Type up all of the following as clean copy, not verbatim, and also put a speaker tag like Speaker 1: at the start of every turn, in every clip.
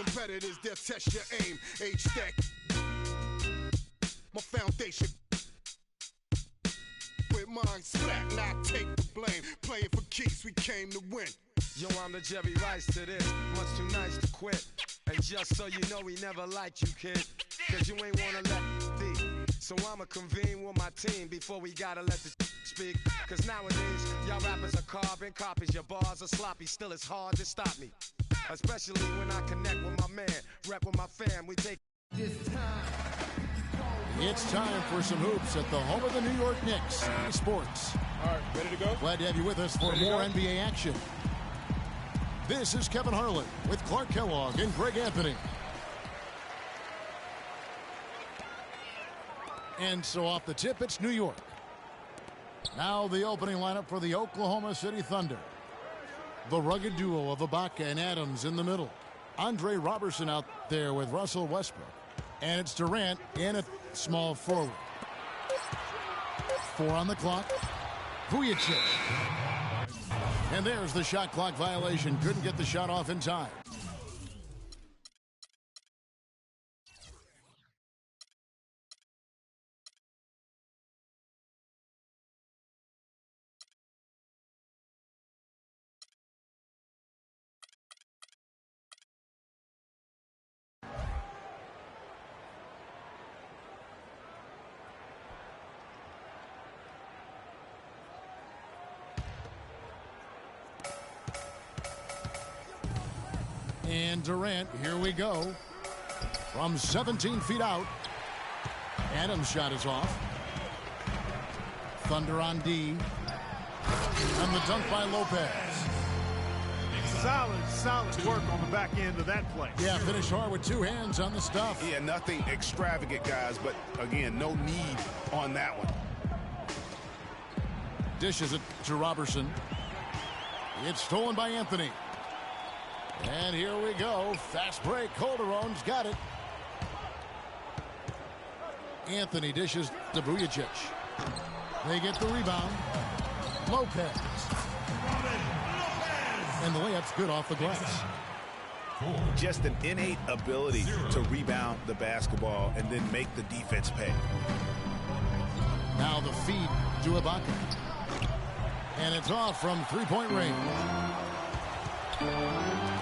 Speaker 1: competitors, they'll test your aim. Age stack, my foundation. With mine slack, now take the blame. Playing for keeps, we came to win.
Speaker 2: Yo, I'm the Jerry Rice to this, much too nice to quit. And just so you know, we never liked you, kid, cause you ain't wanna let be. So I'ma convene with my team before we gotta let the speak. Cause nowadays, y'all rappers are carbon copies. Your bars are sloppy, still it's hard to stop me. Especially when I connect with my man, rep with my fam, we take this time.
Speaker 3: It's time for some hoops at the home of the New York Knicks. Sports.
Speaker 4: All right, ready to go?
Speaker 3: Glad to have you with us for more NBA action. This is Kevin Harlan with Clark Kellogg and Greg Anthony. And so off the tip, it's New York. Now the opening lineup for the Oklahoma City Thunder. The rugged duo of Ibaka and Adams in the middle. Andre Robertson out there with Russell Westbrook. And it's Durant in at small forward. 4 on the clock. Vujacic. And there's the shot clock violation. Couldn't get the shot off in time. And Durant, here we go. From 17 feet out. Adams' shot is off. Thunder on D. And the dunk by Lopez.
Speaker 4: Solid work on the back end of that play.
Speaker 3: Yeah, finished hard with 2 hands on the stuff.
Speaker 5: Yeah, nothing extravagant, guys, but again, no need on that one.
Speaker 3: Dishes it to Robertson. It's stolen by Anthony. And here we go. Fast break. Calderon's got it. Anthony dishes to Vujacic. They get the rebound. Lopez. And the layup's good off the glass.
Speaker 5: Just an innate ability to rebound the basketball and then make the defense pay.
Speaker 3: Now the feed to Ibaka. And it's off from three-point range.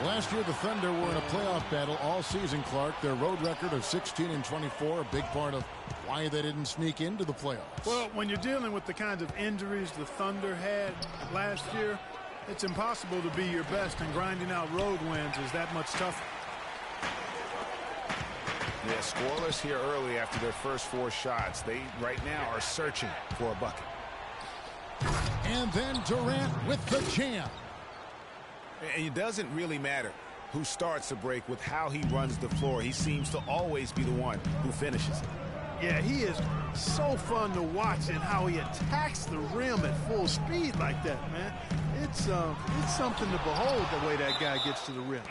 Speaker 3: Last year, the Thunder were in a playoff battle all season, Clark. Their road record of 16-24, a big part of why they didn't sneak into the playoffs.
Speaker 4: Well, when you're dealing with the kinds of injuries the Thunder had last year, it's impossible to be your best, and grinding out road wins is that much tougher.
Speaker 5: Yeah, scoreless here early after their first 4 shots. They, right now, are searching for a bucket.
Speaker 3: And then Durant with the jam.
Speaker 5: And it doesn't really matter who starts the break with how he runs the floor. He seems to always be the one who finishes it.
Speaker 4: Yeah, he is so fun to watch and how he attacks the rim at full speed like that, man. It's something to behold the way that guy gets to the rim.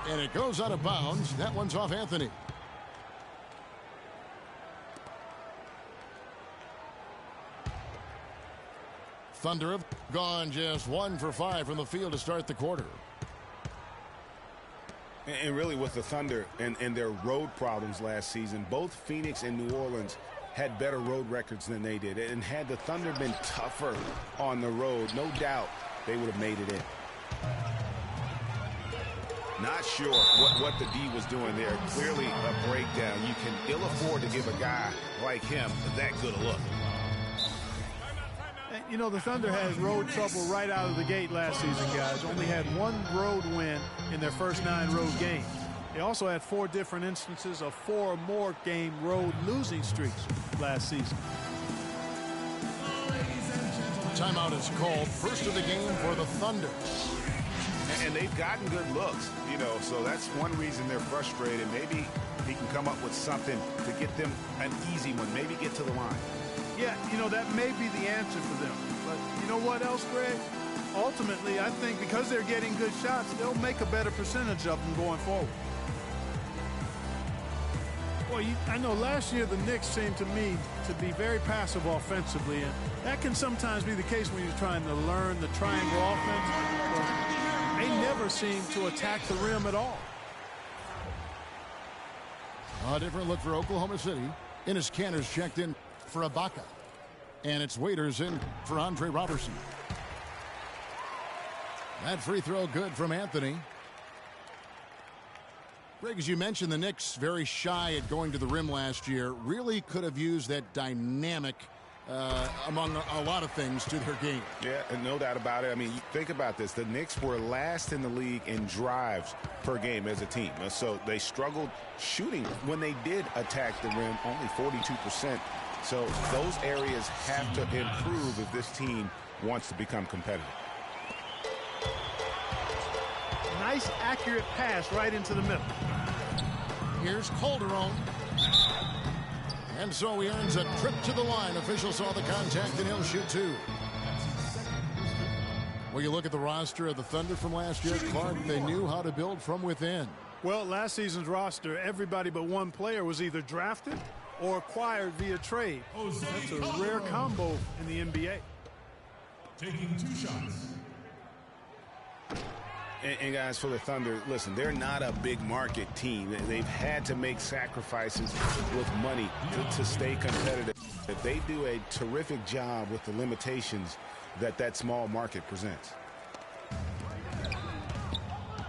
Speaker 3: And it goes out of bounds. That one's off Anthony. Thunder have gone just 1 for 5 from the field to start the quarter.
Speaker 5: And really with the Thunder and their road problems last season, both Phoenix and New Orleans had better road records than they did. And had the Thunder been tougher on the road, no doubt they would have made it in. Not sure what the D was doing there. Clearly a breakdown. You can ill afford to give a guy like him that good a look.
Speaker 4: You know, the Thunder had road trouble right out of the gate last season, guys. Only had 1 road win in their first 9 road games. They also had 4 different instances of 4 or more game road losing streaks last season.
Speaker 3: Timeout is called. First of the game for the Thunder.
Speaker 5: And they've gotten good looks, you know, so that's one reason they're frustrated. Maybe he can come up with something to get them an easy one, maybe get to the line.
Speaker 4: Yeah, you know, that may be the answer for them. But you know what else, Greg? Ultimately, I think because they're getting good shots, they'll make a better percentage of them going forward. Well, I know last year the Knicks seemed to me to be very passive offensively, and that can sometimes be the case when you're trying to learn the triangle offense. But they never seem to attack the rim at all.
Speaker 3: A different look for Oklahoma City. Enes Kanter's checked in for Ibaka. And it's Waiters in for Andre Robertson. That free throw good from Anthony. Greg, as you mentioned, the Knicks very shy at going to the rim last year. Really could have used that dynamic among a lot of things to their game.
Speaker 5: Yeah, and no doubt about it. I mean, think about this. The Knicks were last in the league in drives per game as a team. So they struggled shooting. When they did attack the rim, only 42%. So those areas have to improve if this team wants to become competitive.
Speaker 4: Nice, accurate pass right into the middle.
Speaker 3: Here's Calderon. And so he earns a trip to the line. Official saw the contact, and he'll shoot two. Well, you look at the roster of the Thunder from last year, Clark, they knew how to build from within.
Speaker 4: Well, last season's roster, everybody but one player was either drafted or acquired via trade. That's a rare combo in the NBA.
Speaker 6: Taking 2 shots.
Speaker 5: And guys, for the Thunder, listen, they're not a big market team. They've had to make sacrifices with money to stay competitive. They do a terrific job with the limitations that small market presents.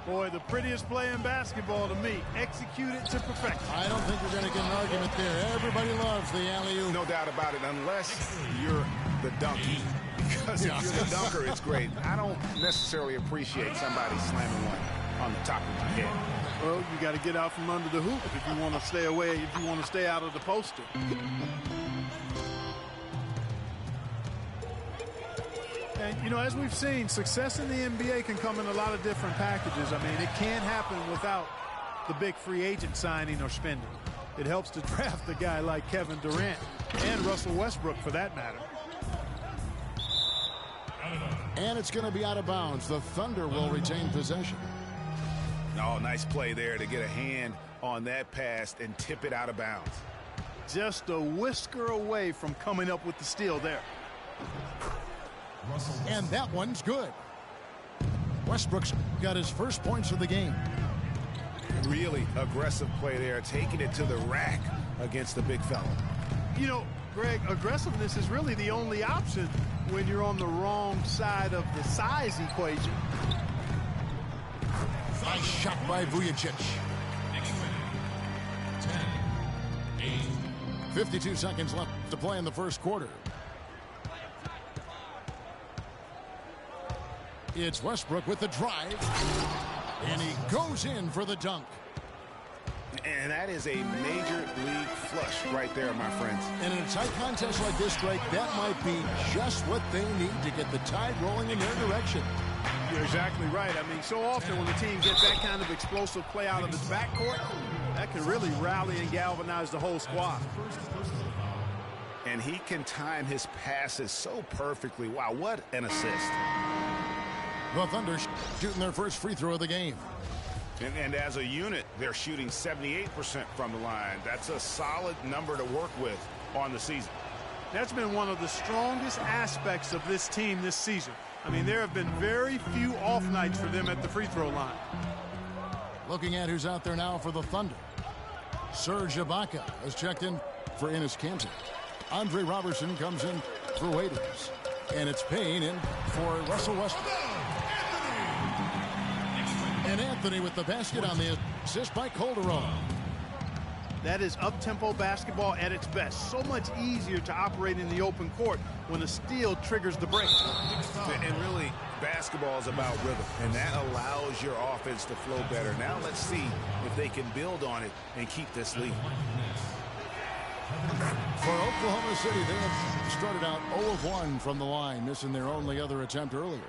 Speaker 4: Boy, the prettiest play in basketball to me. Execute it to perfection.
Speaker 3: I don't think we're going to get an argument there. Everybody loves the alley-oop.
Speaker 5: No doubt about it, unless you're the donkey. Because if you're the dunker, it's great. I don't necessarily appreciate somebody slamming one on the top of my head.
Speaker 4: Well, you got to get out from under the hoop if you want to stay away, if you want to stay out of the poster. And, you know, as we've seen, success in the NBA can come in a lot of different packages. I mean, it can't happen without the big free agent signing or spending. It helps to draft a guy like Kevin Durant and Russell Westbrook, for that matter.
Speaker 3: And it's going to be out of bounds. The Thunder will retain possession.
Speaker 5: Oh, nice play there to get a hand on that pass and tip it out of bounds.
Speaker 4: Just a whisker away from coming up with the steal there.
Speaker 3: And that one's good. Westbrook's got his first points of the game.
Speaker 5: Really aggressive play there, taking it to the rack against the big fella.
Speaker 4: You know, Greg, aggressiveness is really the only option when you're on the wrong side of the size equation.
Speaker 3: Nice shot by Vujacic. 52 seconds left to play in the first quarter. It's Westbrook with the drive. And he goes in for the dunk.
Speaker 5: And that is a major league flush right there, my friends.
Speaker 3: And in a tight contest like this, Drake, that might be just what they need to get the tide rolling in their direction.
Speaker 4: You're exactly right. I mean, so often when the team gets that kind of explosive play out of its backcourt, that can really rally and galvanize the whole squad.
Speaker 5: And he can time his passes so perfectly. Wow, what an assist.
Speaker 3: The Thunder shooting their first free throw of the game.
Speaker 5: And as a unit, they're shooting 78% from the line. That's a solid number to work with on the season.
Speaker 4: That's been one of the strongest aspects of this team this season. I mean, there have been very few off nights for them at the free throw line.
Speaker 3: Looking at who's out there now for the Thunder. Serge Ibaka has checked in for Enes Kanter. Andre Robertson comes in for Waiters. And it's Payne in for Russell Westbrook. And Anthony with the basket on the assist by Calderon.
Speaker 4: That is up-tempo basketball at its best. So much easier to operate in the open court when a steal triggers the break.
Speaker 5: And really, basketball is about rhythm, and that allows your offense to flow better. Now let's see if they can build on it and keep this lead.
Speaker 3: For Oklahoma City, they have started out 0 of 1 from the line, missing their only other attempt earlier.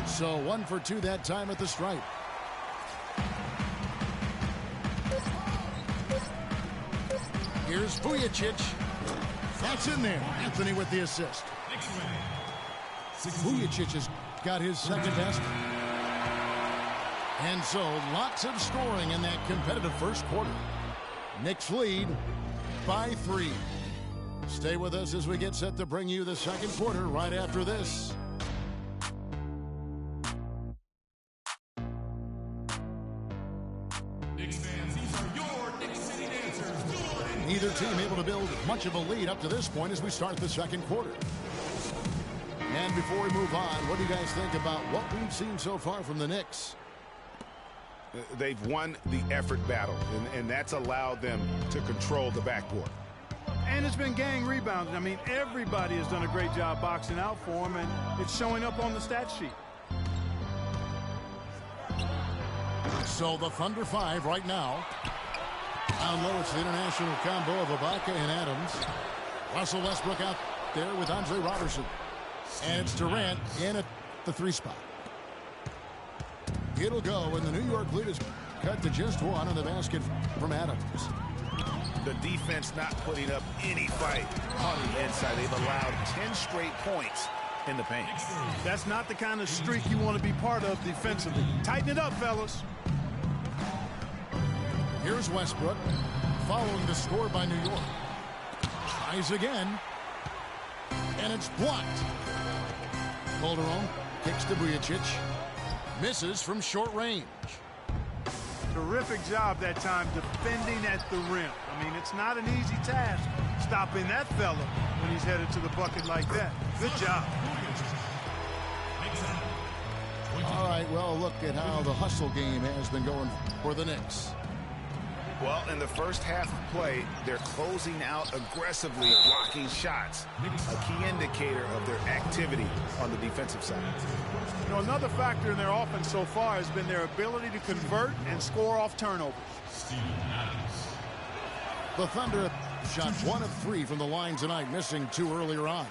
Speaker 3: So 1 for 2 that time at the stripe. Here's Vujacic. That's in there. Anthony with the assist. Vujacic has got his second basket. And so lots of scoring in that competitive first quarter. Knicks lead by 3. Stay with us as we get set to bring you the second quarter right after this.
Speaker 6: Knicks fans, these are your Knicks City dancers.
Speaker 3: Neither team able to build much of a lead up to this point as we start the second quarter. And before we move on, what do you guys think about what we've seen so far from the Knicks?
Speaker 5: They've won the effort battle, and that's allowed them to control the backboard.
Speaker 4: And it's been gang rebounded. I mean, everybody has done a great job boxing out for them, and it's showing up on the stat sheet.
Speaker 3: So the Thunder 5 right now. Down low, it's the international combo of Ibaka and Adams. Russell Westbrook out there with Andre Robertson. And it's Durant in at the 3 spot. It'll go, and the New York lead is cut to just 1 on the basket from Adams.
Speaker 5: The defense not putting up any fight on the inside. They've allowed 10 straight points in the paint.
Speaker 4: That's not the kind of streak you want to be part of defensively. Tighten it up, fellas.
Speaker 3: Here's Westbrook following the score by New York. Tries again. And it's blocked. Calderon kicks to Vujicic. Misses from short range.
Speaker 4: Terrific job that time defending at the rim. I mean, it's not an easy task stopping that fella when he's headed to the bucket like that. Good job.
Speaker 3: All right, well, look at how the hustle game has been going for the Knicks.
Speaker 5: Well, in the first half of play, they're closing out aggressively, blocking shots. A key indicator of their activity on the defensive side.
Speaker 4: You know, another factor in their offense so far has been their ability to convert and score off turnovers.
Speaker 3: The Thunder shot 1 of 3 from the line tonight, missing 2 earlier on.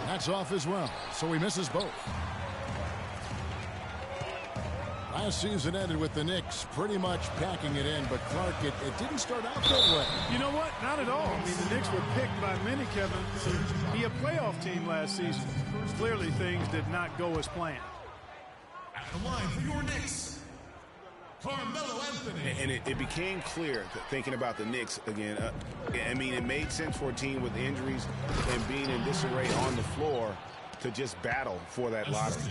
Speaker 3: That's off as well, so he misses both. Last season ended with the Knicks pretty much packing it in, but Clark, it didn't start out that way.
Speaker 4: You know what? Not at all. I mean, the Knicks were picked by many, Kevin, to be a playoff team last season. Clearly, things did not go as planned.
Speaker 6: At the line for your Knicks, Carmelo Anthony.
Speaker 5: And it became clear, thinking about the Knicks again, I mean, it made sense for a team with injuries and being in disarray on the floor to just battle for that lottery.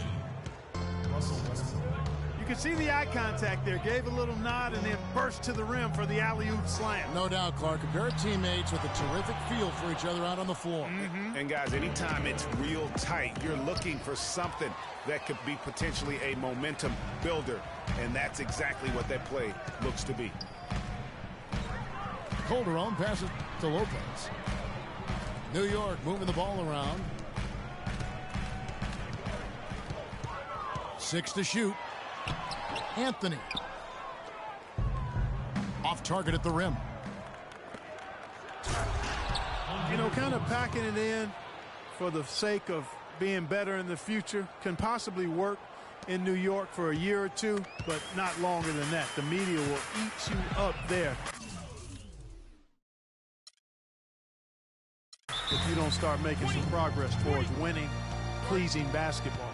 Speaker 4: You can see the eye contact there. Gave a little nod and then burst to the rim for the alley-oop slam.
Speaker 3: No doubt, Clark. A pair of teammates with a terrific feel for each other out on the floor.
Speaker 5: And guys, anytime it's real tight, you're looking for something that could be potentially a momentum builder. And that's exactly what that play looks to be.
Speaker 3: Calderon passes to Lopez. New York moving the ball around. 6 to shoot. Anthony. Off target at the rim.
Speaker 4: You know, kind of packing it in for the sake of being better in the future can possibly work in New York for a year or two, but not longer than that. The media will eat you up there if you don't start making some progress towards winning, pleasing basketball.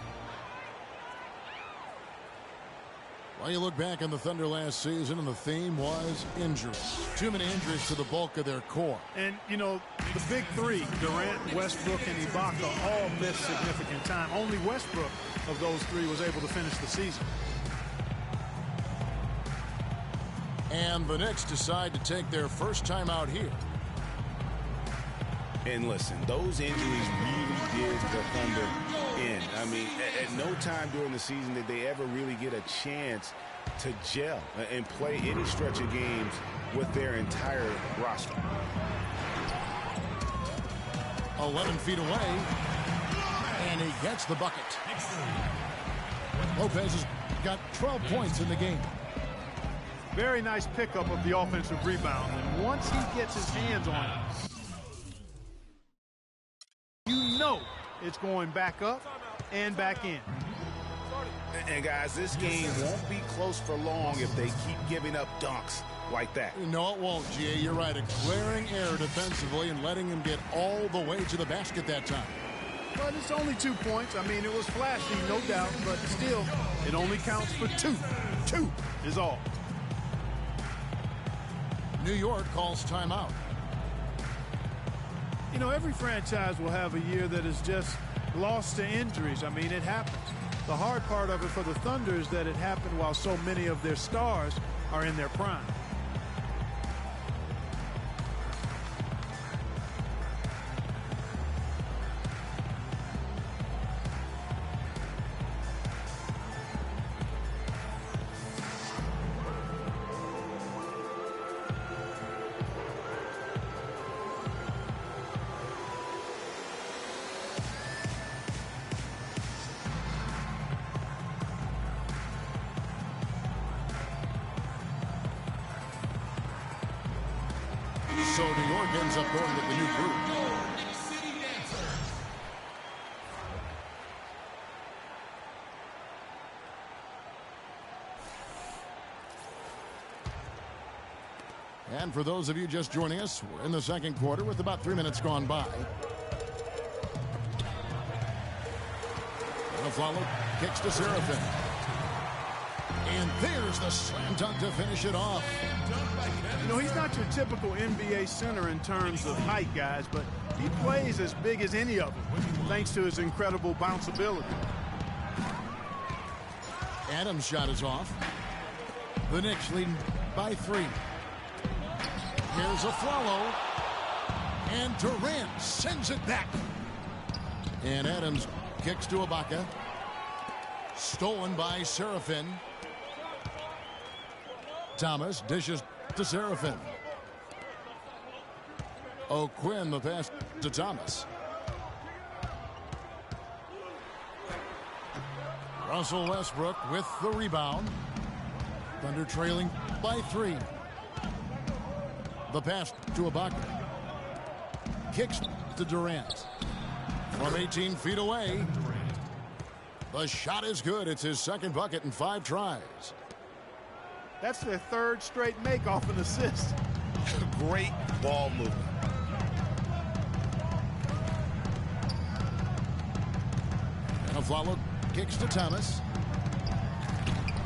Speaker 3: Well, you look back on the Thunder last season, and the theme was injuries. Too many injuries to the bulk of their core.
Speaker 4: And, you know, the big three, Durant, Westbrook, and Ibaka, all missed significant time. Only Westbrook of those three was able to finish the season.
Speaker 3: And the Knicks decide to take their first time out here.
Speaker 5: And listen, those injuries really did the Thunder in. I mean, at no time during the season did they ever really get a chance to gel and play any stretch of games with their entire roster.
Speaker 3: 11 feet away, and he gets the bucket. Lopez has got 12 points in the game.
Speaker 4: Very nice pickup of the offensive rebound. And once he gets his hands on it, you know it's going back up and back in.
Speaker 5: And guys, this game won't be close for long if they keep giving up dunks like that.
Speaker 3: No, it won't, G.A. You're right. A glaring error defensively and letting him get all the way to the basket that time.
Speaker 4: But it's only 2 points. I mean, it was flashy, no doubt, but still, it only counts for 2. 2 is all.
Speaker 3: New York calls timeout.
Speaker 4: You know, every franchise will have a year that is just lost to injuries. I mean, it happens. The hard part of it for the Thunder is that it happened while so many of their stars are in their prime.
Speaker 3: So New York ends up going with the new group. And for those of you just joining us, we're in the second quarter with about 3 minutes gone by. Follow kicks to Serafin. And there's the slam dunk to finish it off.
Speaker 4: You know, he's not your typical NBA center in terms of height, guys, but he plays as big as any of them, thanks to his incredible bounceability.
Speaker 3: Adams' shot is off. The Knicks leading by 3. Here's a follow. And Durant sends it back. And Adams kicks to Ibaka. Stolen by Serafin. Thomas dishes to Serafin. O'Quinn the pass to Thomas. Russell Westbrook with the rebound. Thunder trailing by 3. The pass to Ibaka. Kicks to Durant. From 18 feet away. The shot is good. It's his second bucket in 5 tries.
Speaker 4: That's their third straight make off an assist.
Speaker 5: Great ball movement.
Speaker 3: And a follow kicks to Thomas.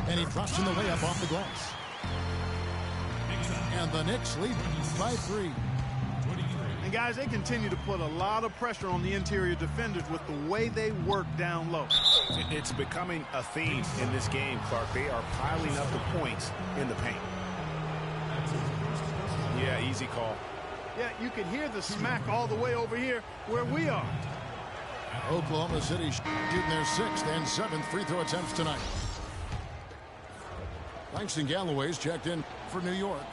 Speaker 3: And he drops in the layup off the glass. And the Knicks lead by 3.
Speaker 4: And guys, they continue to put a lot of pressure on the interior defenders with the way they work down low.
Speaker 5: It's becoming a theme in this game, Clark. They are piling up the points in the paint. Yeah, easy call.
Speaker 4: Yeah, you can hear the smack all the way over here where we are.
Speaker 3: Oklahoma City shooting their 6th and 7th free throw attempts tonight. Langston Galloway's checked in for New York.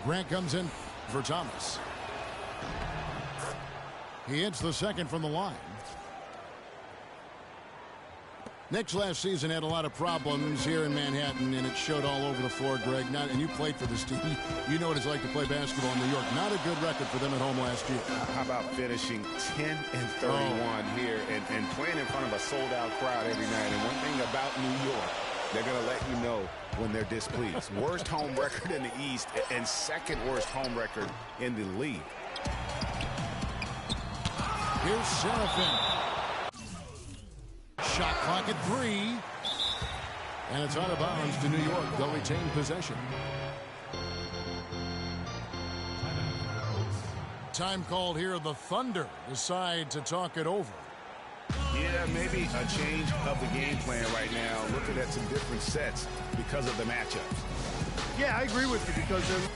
Speaker 3: Grant comes in for Thomas. He hits the second from the line. Knicks last season had a lot of problems here in Manhattan, and it showed all over the floor, Greg. And you played for this team. You know what it's like to play basketball in New York. Not a good record for them at home last year.
Speaker 5: How about finishing 10-31 here and playing in front of a sold-out crowd every night? And one thing about New York, they're going to let you know when they're displeased. Worst home record in the East and second worst home record in the league.
Speaker 3: Here's Serafin. Shot clock at 3. And it's out of bounds to New York. They'll retain possession. Time called here. The Thunder decide to talk it over.
Speaker 5: Yeah, maybe a change of the game plan right now. Looking at some different sets because of the matchups.
Speaker 4: Yeah, I agree with you because they're...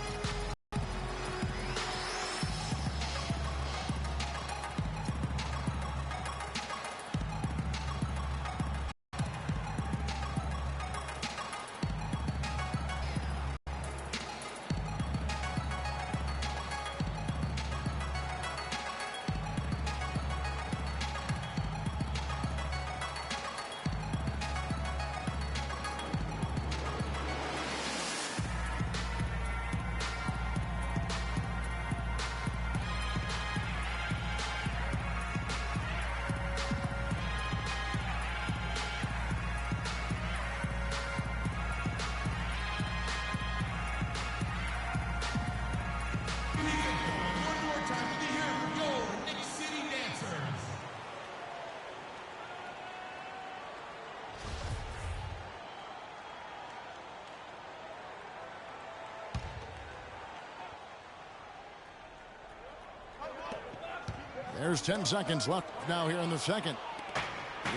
Speaker 3: There's 10 seconds left now here in the second.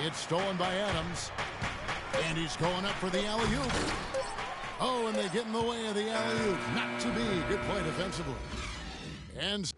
Speaker 3: It's stolen by Adams. And he's going up for the alley-oop. Oh, and they get in the way of the alley-oop. Not to be. Good play defensively. And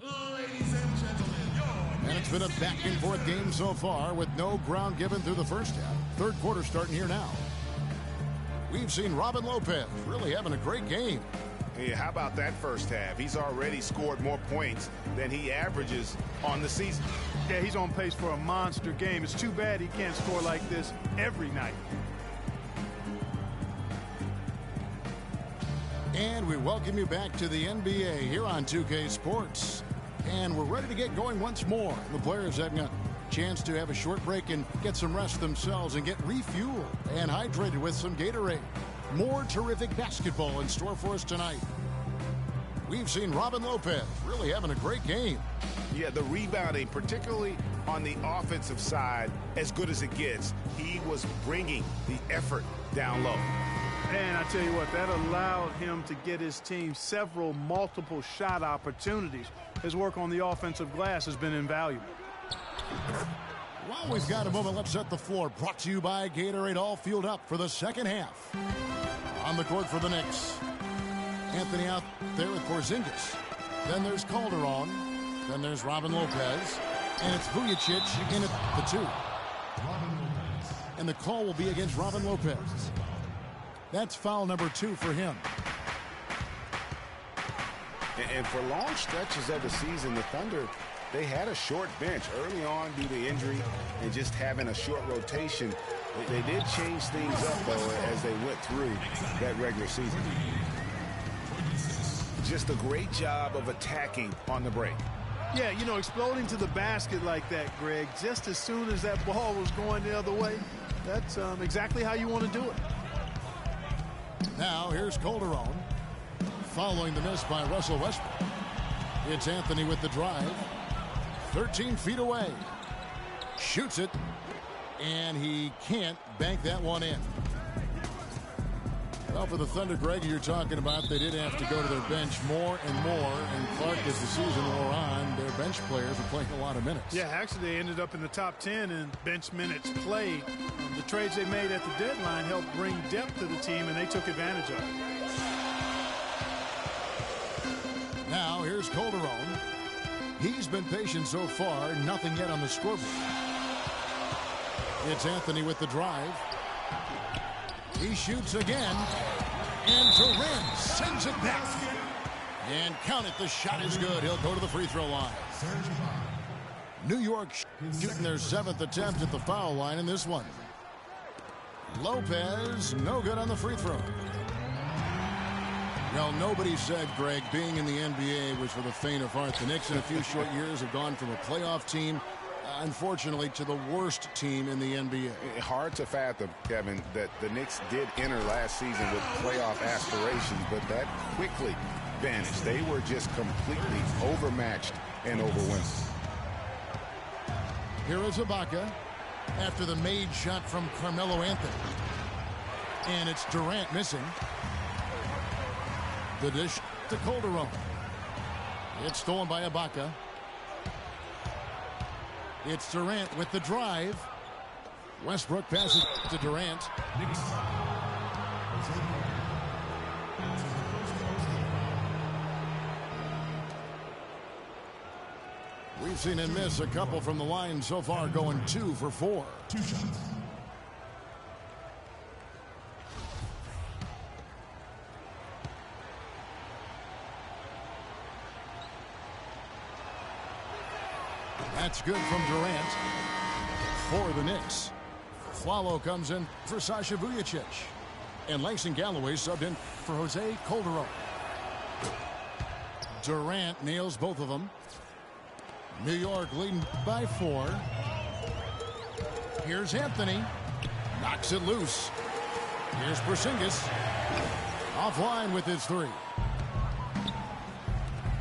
Speaker 6: Ladies and gentlemen,
Speaker 3: it's been a back-and-forth game so far with no ground given through the first half. Third quarter starting here now. We've seen Robin Lopez really having a great game.
Speaker 5: Hey, how about that first half? He's already scored more points than he averages on the season.
Speaker 4: Yeah, he's on pace for a monster game. It's too bad he can't score like this every night.
Speaker 3: And we welcome you back to the NBA here on 2K Sports. And we're ready to get going once more. The players having a chance to have a short break and get some rest themselves and get refueled and hydrated with some Gatorade. More terrific basketball in store for us tonight. We've seen Robin Lopez really having a great game.
Speaker 5: Yeah, the rebounding, particularly on the offensive side, as good as it gets. He was bringing the effort down low.
Speaker 4: And I tell you what, that allowed him to get his team several multiple shot opportunities. His work on the offensive glass has been invaluable.
Speaker 3: Well, we've got a moment. Let's set the floor. Brought to you by Gatorade, all fueled up for the second half. On the court for the Knicks. Anthony out there with Porzingis. Then there's Calderon. Then there's Robin Lopez. And it's Vujacic in at the 2. And the call will be against Robin Lopez. That's foul number 2 for him.
Speaker 5: And for long stretches of the season, the Thunder, they had a short bench early on due to injury and just having a short rotation. They did change things up, though, as they went through that regular season. Just a great job of attacking on the break.
Speaker 4: Yeah, you know, exploding to the basket like that, Greg, just as soon as that ball was going the other way, that's exactly how you want to do it.
Speaker 3: Now here's Calderon. Following the miss by Russell Westbrook. It's Anthony with the drive. 13 feet away. Shoots it. And he can't bank that one in. Well, for the Thunder, Greg, you're talking about, they did have to go to their bench more and more. And Clark, as the season wore on, their bench players were playing a lot of minutes.
Speaker 4: Yeah, actually, they ended up in the top 10 in bench minutes played. The trades they made at the deadline helped bring depth to the team, and they took advantage of it.
Speaker 3: Now, here's Calderon. He's been patient so far. Nothing yet on the scoreboard. It's Anthony with the drive. He shoots again. And Durant sends it back. And count it, the shot is good. He'll go to the free throw line. New York shooting their 7th attempt at the foul line in this one. Lopez, no good on the free throw. Well, nobody said, Greg, being in the NBA was for the faint of heart. The Knicks in a few short years have gone from a playoff team, unfortunately, to the worst team in the NBA.
Speaker 5: Hard to fathom, Kevin, that the Knicks did enter last season with playoff aspirations, but that quickly vanished. They were just completely overmatched and overwhelmed.
Speaker 3: Here is Ibaka after the made shot from Carmelo Anthony. And it's Durant missing. The dish to Calderon. It's stolen by Ibaka. It's Durant with the drive. Westbrook passes to Durant. We've seen him miss a couple from the line so far, going 2 for 4.
Speaker 6: 2 shots.
Speaker 3: That's good from Durant for the Knicks. Flalo comes in for Sasha Vujacic. And Langston Galloway subbed in for Jose Calderon. Durant nails both of them. New York leading by 4. Here's Anthony. Knocks it loose. Here's Porzingis. Offline with his three.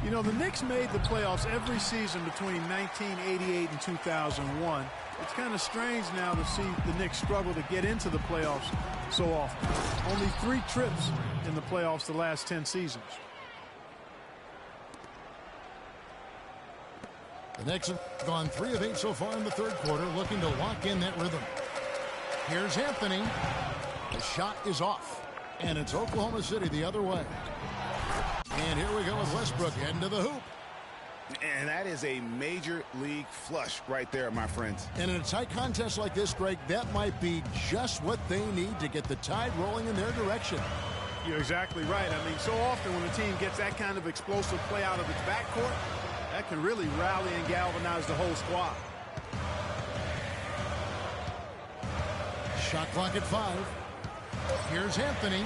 Speaker 4: You know, the Knicks made the playoffs every season between 1988 and 2001. It's kind of strange now to see the Knicks struggle to get into the playoffs so often. Only 3 trips in the playoffs the last 10 seasons.
Speaker 3: The Knicks have gone 3 of 8 so far in the third quarter, looking to lock in that rhythm. Here's Anthony. The shot is off, and it's Oklahoma City the other way. And here we go with Westbrook heading to the hoop.
Speaker 5: And that is a major league flush right there, my friends.
Speaker 3: And in a tight contest like this, Greg, that might be just what they need to get the tide rolling in their direction.
Speaker 4: You're exactly right. I mean, so often when a team gets that kind of explosive play out of its backcourt, that can really rally and galvanize the whole squad.
Speaker 3: Shot clock at 5. Here's Anthony.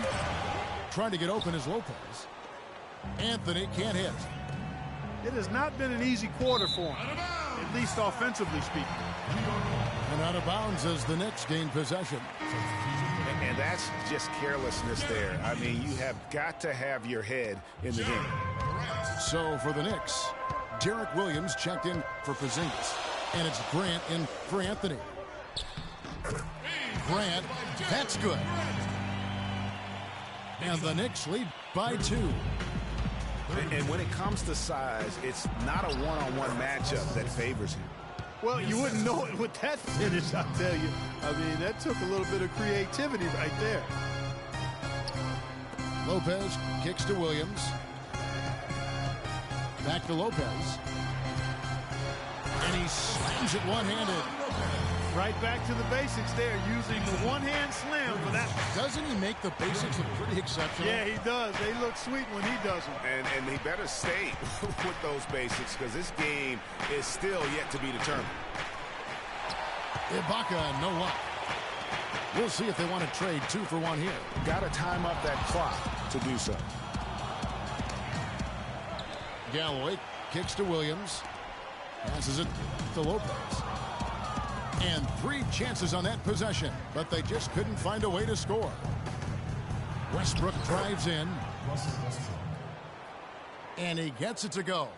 Speaker 3: Trying to get open is Lopez. Anthony can't hit.
Speaker 4: It has not been an easy quarter for him, at least offensively speaking.
Speaker 3: And out of bounds as the Knicks gain possession.
Speaker 5: And that's just carelessness there. I mean, you have got to have your head in the game.
Speaker 3: So for the Knicks, Derek Williams checked in for Porzingis. And it's Grant in for Anthony. Grant, that's good. And the Knicks lead by 2.
Speaker 5: And when it comes to size, it's not a one-on-one matchup that favors him.
Speaker 4: Well, you wouldn't know it with that finish, I tell you. I mean, that took a little bit of creativity right there.
Speaker 3: Lopez kicks to Williams. Back to Lopez. And he slams it one-handed.
Speaker 4: Right back to the basics there, using the one-hand slam for that.
Speaker 3: Doesn't he make the basics look pretty exceptional?
Speaker 4: Yeah, he does. They look sweet when he does them.
Speaker 5: And he better stay with those basics because this game is still yet to be determined.
Speaker 3: Ibaka, no luck. We'll see if they want to trade 2 for 1 here.
Speaker 5: Got to time up that clock to do so.
Speaker 3: Galloway kicks to Williams. Passes it to Lopez. And 3 chances on that possession, but they just couldn't find a way to score. Westbrook drives in. And he gets it to go.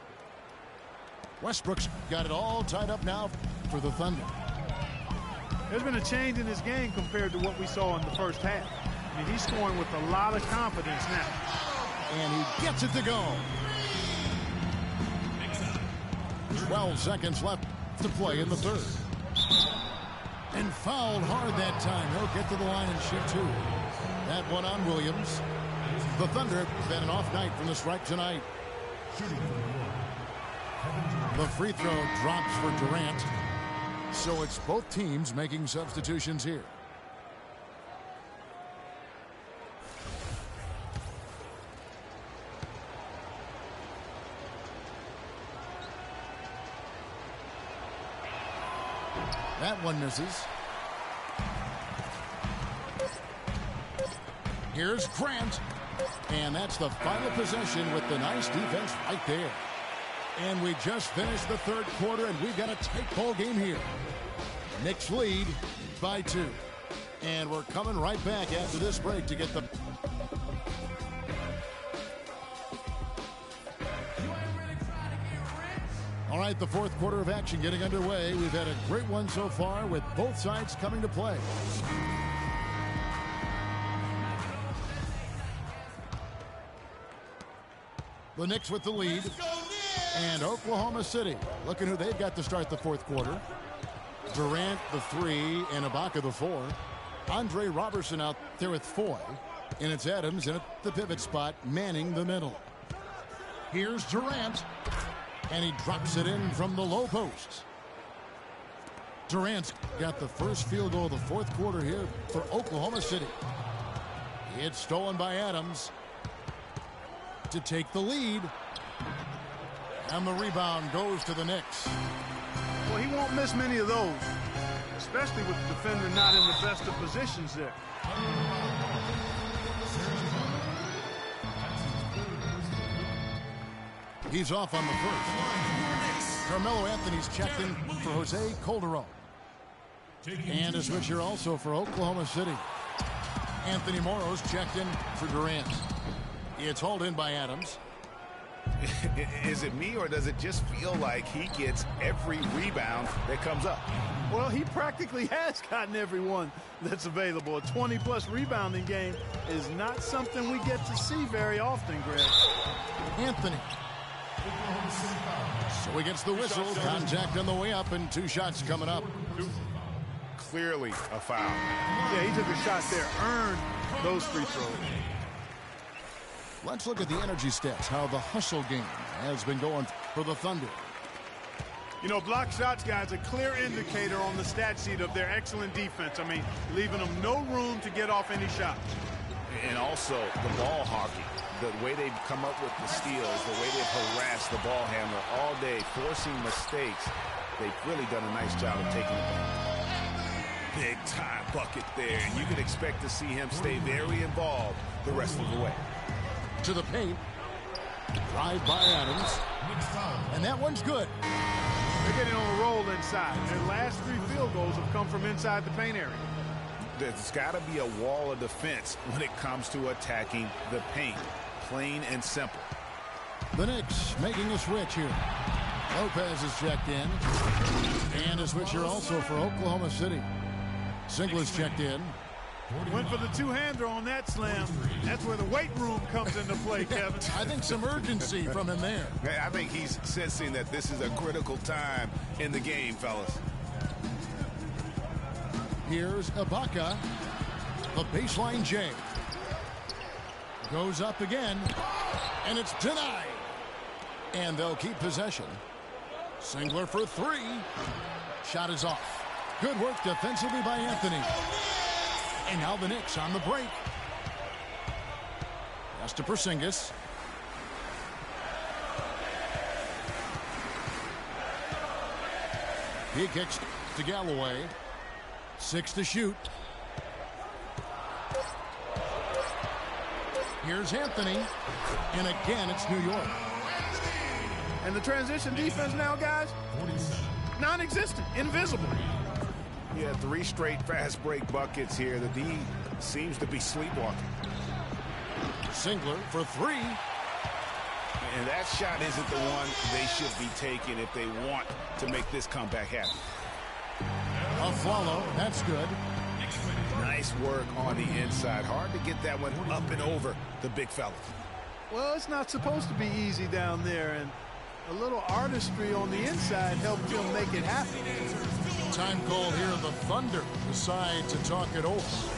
Speaker 3: Westbrook's got it all tied up now for the Thunder.
Speaker 4: There's been a change in his game compared to what we saw in the first half. I mean, he's scoring with a lot of confidence now.
Speaker 3: And he gets it to go. 12 seconds left to play in the third. And fouled hard that time. He'll get to the line and shoot 2. That one on Williams. The Thunder have been an off night from the stripe tonight. The free throw drops for Durant. So it's both teams making substitutions here. That one misses. Here's Grant. And that's the final possession with the nice defense right there. And we just finished the third quarter, and we've got a tight ball game here. Knicks lead by 2. And we're coming right back after this break to get the... All right, the fourth quarter of action getting underway. We've had a great one so far with both sides coming to play. The Knicks with the lead. And Oklahoma City looking who they've got to start the fourth quarter. Durant the 3 and Ibaka the 4. Andre Robertson out there with Foy. And it's Adams in at the pivot spot, manning the middle. Here's Durant. And he drops it in from the low post. Durant's got the first field goal of the fourth quarter here for Oklahoma City. It's stolen by Adams to take the lead. And the rebound goes to the Knicks.
Speaker 4: Well, he won't miss many of those, especially with the defender not in the best of positions there.
Speaker 3: He's off on the first. Carmelo Anthony's checked in for Jose Calderon. And a switcher also for Oklahoma City. Anthony Morrow's checked in for Durant. It's hauled in by Adams.
Speaker 5: Is it me, or does it just feel like he gets every rebound that comes up?
Speaker 4: Well, he practically has gotten every one that's available. A 20-plus rebounding game is not something we get to see very often, Greg.
Speaker 3: Anthony. So he gets the whistle. Contact on the way up, and 2 shots coming up.
Speaker 5: Clearly a foul.
Speaker 4: Yeah, he took a shot there. Earned those free throws.
Speaker 3: Let's look at the energy stats, how the hustle game has been going for the Thunder.
Speaker 4: You know, block shots, guys, a clear indicator on the stat sheet of their excellent defense. I mean, leaving them no room to get off any shot.
Speaker 5: And also the ball hockey, the way they've come up with the steals, the way they've harassed the ball handler all day, forcing mistakes. They've really done a nice job of taking it back. Big time bucket there, and you can expect to see him stay very involved the rest of the way.
Speaker 3: To the paint. Drive by Adams. And that one's good.
Speaker 4: They're getting on a roll inside. Their last 3 field goals have come from inside the paint area.
Speaker 5: There's got to be a wall of defense when it comes to attacking the paint. Plain and simple.
Speaker 3: The Knicks making a switch here. Lopez is checked in. And a switch here also for Oklahoma City. Singler's checked in.
Speaker 4: Went for the two-hander on that slam. That's where the weight room comes into play, Kevin.
Speaker 3: I think some urgency from him there.
Speaker 5: I think he's sensing that this is a critical time in the game, fellas.
Speaker 3: Here's Ibaka. The baseline J. Goes up again. And it's denied. And they'll keep possession. Singler for 3. Shot is off. Good work defensively by Anthony. And now the Knicks on the break. Pass to Porzingis. He kicks to Galloway. 6 to shoot. Here's Anthony. And again, it's New York.
Speaker 4: And the transition defense now, guys, non-existent, invisible.
Speaker 5: Yeah, 3 straight fast break buckets here. The D seems to be sleepwalking.
Speaker 3: Singler for 3.
Speaker 5: And that shot isn't the one they should be taking if they want to make this comeback happen.
Speaker 3: A follow. That's good.
Speaker 5: Nice work on the inside. Hard to get that one up and over the big fella.
Speaker 4: Well, it's not supposed to be easy down there, and a little artistry on the inside helped him make it happen.
Speaker 3: Time call here. The Thunder decide to talk it over.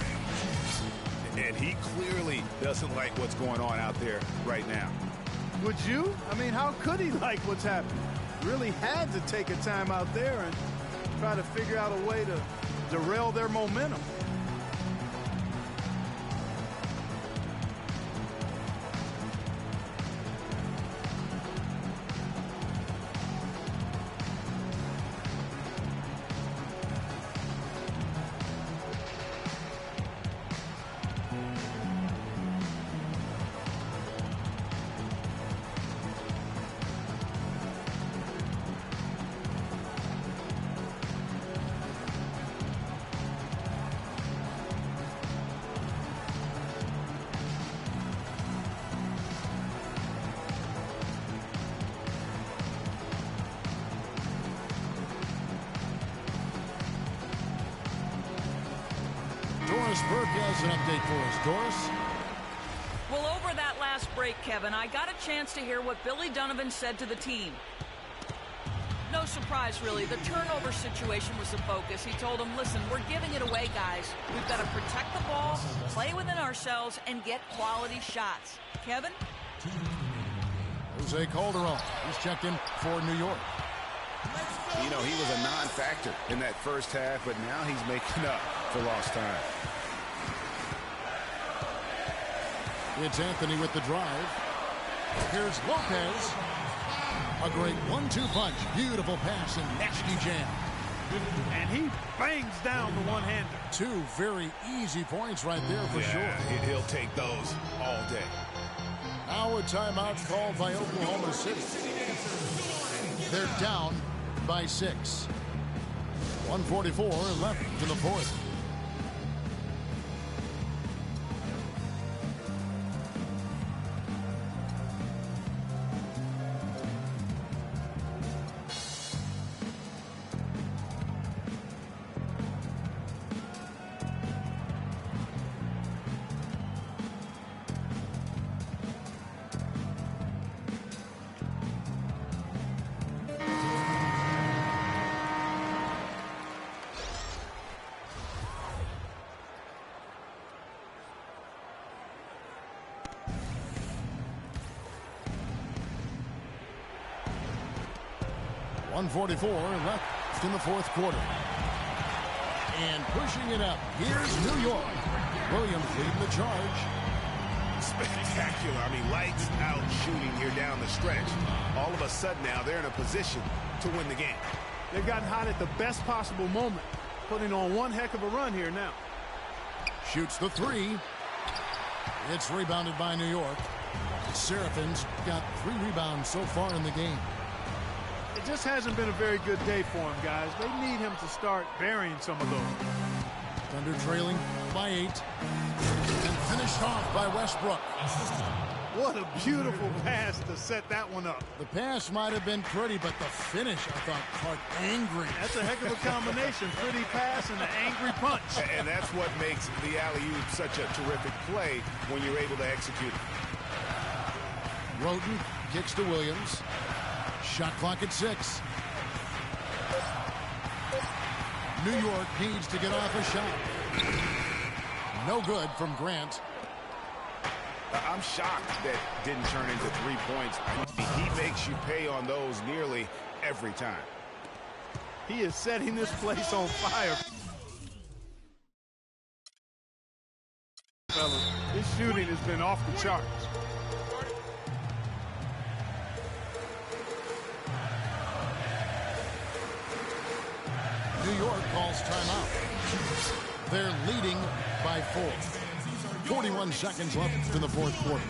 Speaker 5: And he clearly doesn't like what's going on out there right now.
Speaker 4: Would you? I mean, how could he like what's happening? Really had to take a time out there and try to figure out a way to derail their momentum.
Speaker 3: Doris Burke has an update for us. Doris?
Speaker 7: Well, over that last break, Kevin, I got a chance to hear what Billy Donovan said to the team. No surprise, really. The turnover situation was the focus. He told them, listen, we're giving it away, guys. We've got to protect the ball, play within ourselves, and get quality shots. Kevin?
Speaker 3: Jose Calderon. He's checked in for New York.
Speaker 5: You know, he was a non-factor in that first half, but now he's making up for lost time.
Speaker 3: It's Anthony with the drive. Here's Lopez. A great 1-2 punch. Beautiful pass and nasty jam.
Speaker 4: And he bangs down the one-hander.
Speaker 3: 2 very easy points right there for sure.
Speaker 5: He'll take those all day.
Speaker 3: Now a timeout called by Oklahoma City. They're down by 6. 1:44 left in the fourth. 1:44 left in the fourth quarter. And pushing it up, here's New York. Williams leading the charge.
Speaker 5: Spectacular. I mean, lights out shooting here down the stretch. All of a sudden now they're in a position to win the game.
Speaker 4: They've gotten hot at the best possible moment, putting on one heck of a run here now.
Speaker 3: Shoots the three. It's rebounded by New York. Seraphin's got 3 rebounds so far in the game.
Speaker 4: It just hasn't been a very good day for him, guys. They need him to start burying some of those.
Speaker 3: Thunder trailing by 8. And finished off by Westbrook.
Speaker 4: What a beautiful pass to set that one up.
Speaker 3: The pass might have been pretty, but the finish, I thought, Clark, angry.
Speaker 4: That's a heck of a combination. Pretty pass and an angry punch.
Speaker 5: And that's what makes the alley-oop such a terrific play when you're able to execute it.
Speaker 3: Roden kicks to Williams. Shot clock at 6. New York needs to get off a shot. No good from Grant.
Speaker 5: I'm shocked that didn't turn into 3 points. He makes you pay on those nearly every time.
Speaker 4: He is setting this place on fire. Fellas, his shooting has been off the charts.
Speaker 3: New York calls timeout. They're leading by 4. 41 seconds left in the fourth quarter.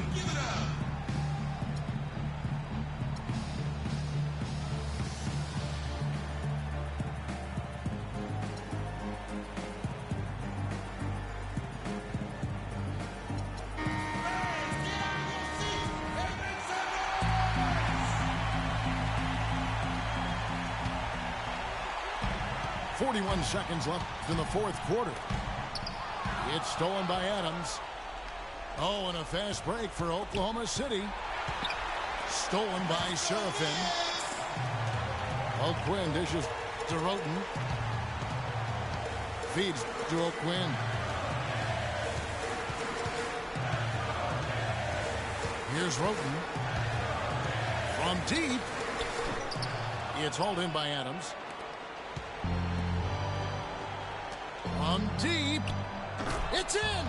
Speaker 3: Seconds left in the fourth quarter. It's stolen by Adams. Oh, and a fast break for Oklahoma City. Stolen by Seraphin. O'Quinn dishes to Roten. Feeds to O'Quinn. Here's Roten. From deep. It's hauled in by Adams. From deep, it's in!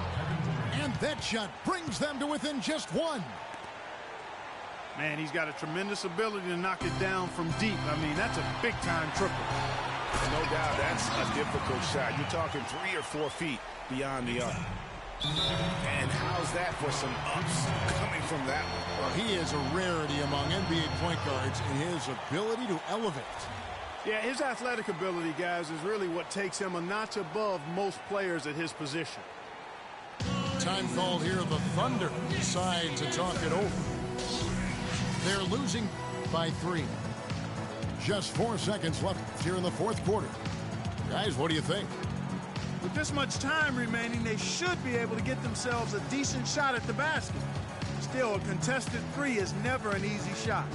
Speaker 3: And that shot brings them to within just 1.
Speaker 4: Man, he's got a tremendous ability to knock it down from deep. I mean, that's a big-time triple.
Speaker 5: No doubt, that's a difficult shot. You're talking 3 or 4 feet beyond the arc. And how's that for some ups coming from that one?
Speaker 3: Well, he is a rarity among NBA point guards in his ability to elevate.
Speaker 4: Yeah, his athletic ability, guys, is really what takes him a notch above most players at his position.
Speaker 3: Time called here. The Thunder decide to talk it over. They're losing by 3. Just 4 seconds left here in the fourth quarter. Guys, what do you think?
Speaker 4: With this much time remaining, they should be able to get themselves a decent shot at the basket. Still, a contested 3 is never an easy shot.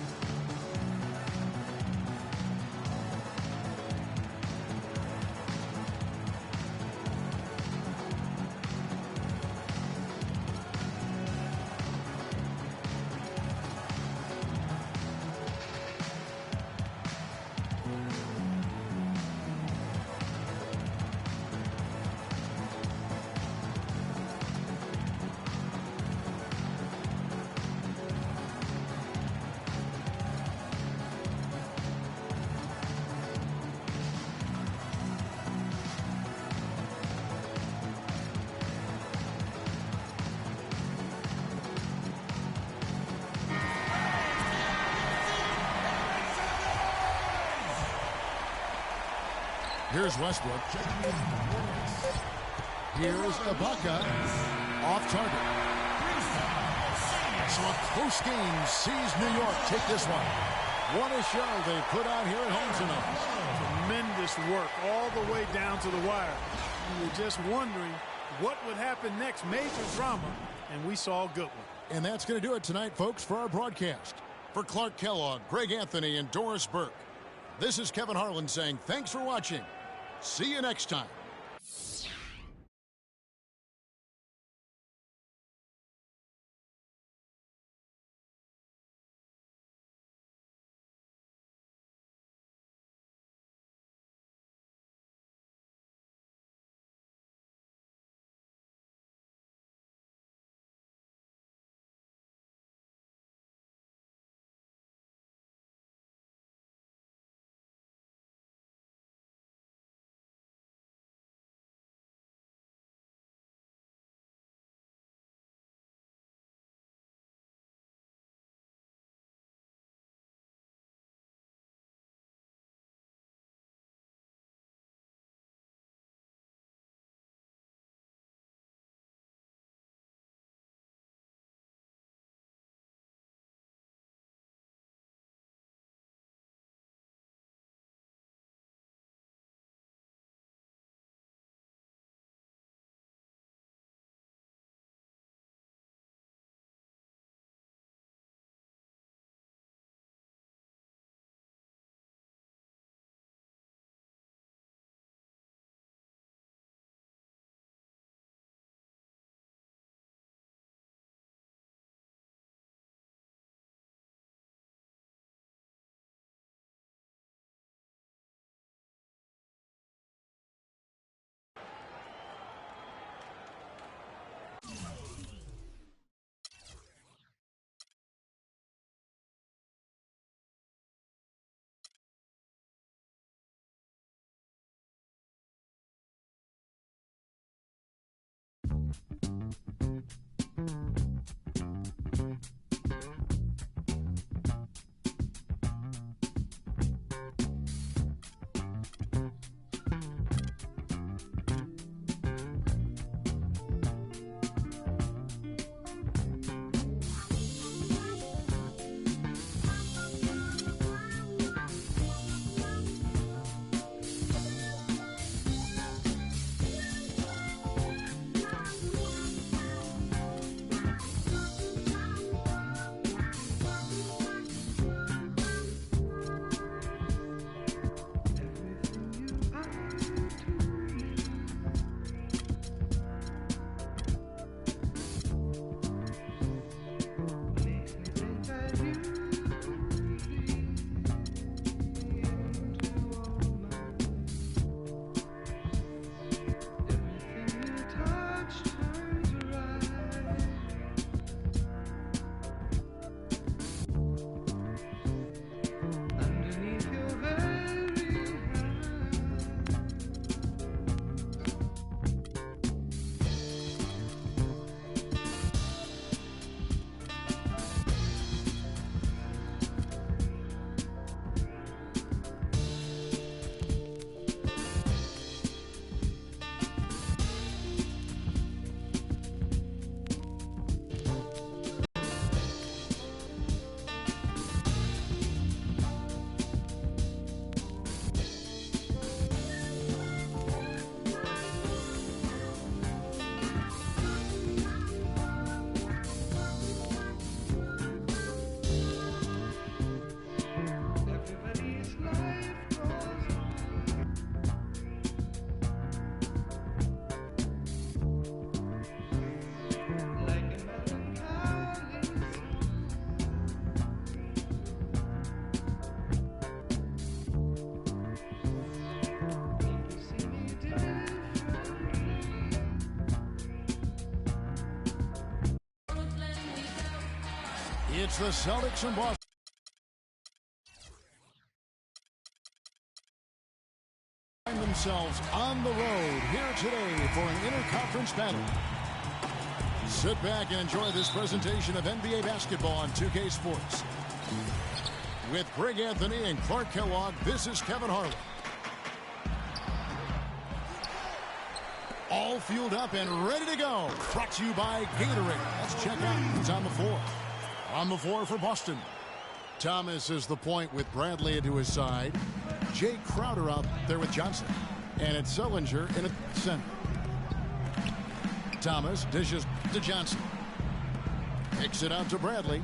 Speaker 3: Here's Westbrook. Here's Ibaka. Off target. So a close game sees New York take this one. What a show they put out here at home tonight.
Speaker 4: Tremendous work all the way down to the wire. You were just wondering what would happen next. Major drama, and we saw a good one.
Speaker 3: And that's going to do it tonight, folks, for our broadcast. For Clark Kellogg, Greg Anthony, and Doris Burke, this is Kevin Harlan saying thanks for watching. See you next time. It's the Celtics in Boston. Find themselves on the road here today for an interconference battle. Sit back and enjoy this presentation of NBA basketball on 2K Sports. With Greg Anthony and Clark Kellogg, this is Kevin Harlan. All fueled up and ready to go. Brought to you by Gatorade. Let's check out who's on the floor. On the floor for Boston. Thomas is the point with Bradley to his side. Jay Crowder out there with Johnson. And it's Sullinger in the center. Thomas dishes to Johnson. Kicks it out to Bradley.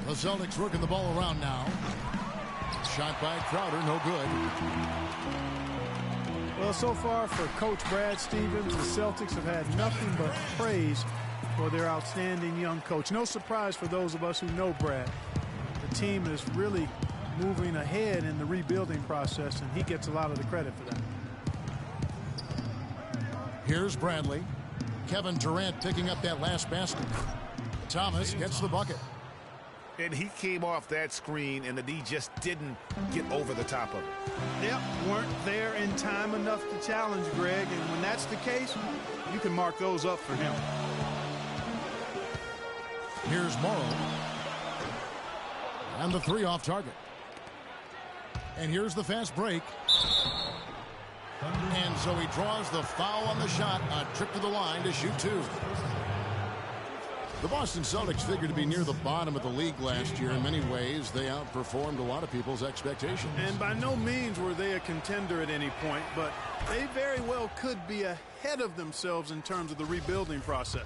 Speaker 3: The Celtics working the ball around now. Shot by Crowder, no good.
Speaker 4: Well, so far for Coach Brad Stevens, the Celtics have had nothing but praise for their outstanding young coach. No surprise for those of us who know Brad. The team is really moving ahead in the rebuilding process, and he gets a lot of the credit for that.
Speaker 3: Here's Bradley. Kevin Durant picking up that last basket. Thomas gets the bucket.
Speaker 5: And he came off that screen, and the D just didn't get over the top of it.
Speaker 4: Yep, weren't there in time enough to challenge Greg, and when that's the case, you can mark those up for him.
Speaker 3: Here's Morrow. And the three off target. And here's the fast break. And so he draws the foul on the shot. A trip to the line to shoot two. The Boston Celtics figured to be near the bottom of the league last year. In many ways, they outperformed a lot of people's expectations.
Speaker 4: And by no means were they a contender at any point, but they very well could be ahead of themselves in terms of the rebuilding process.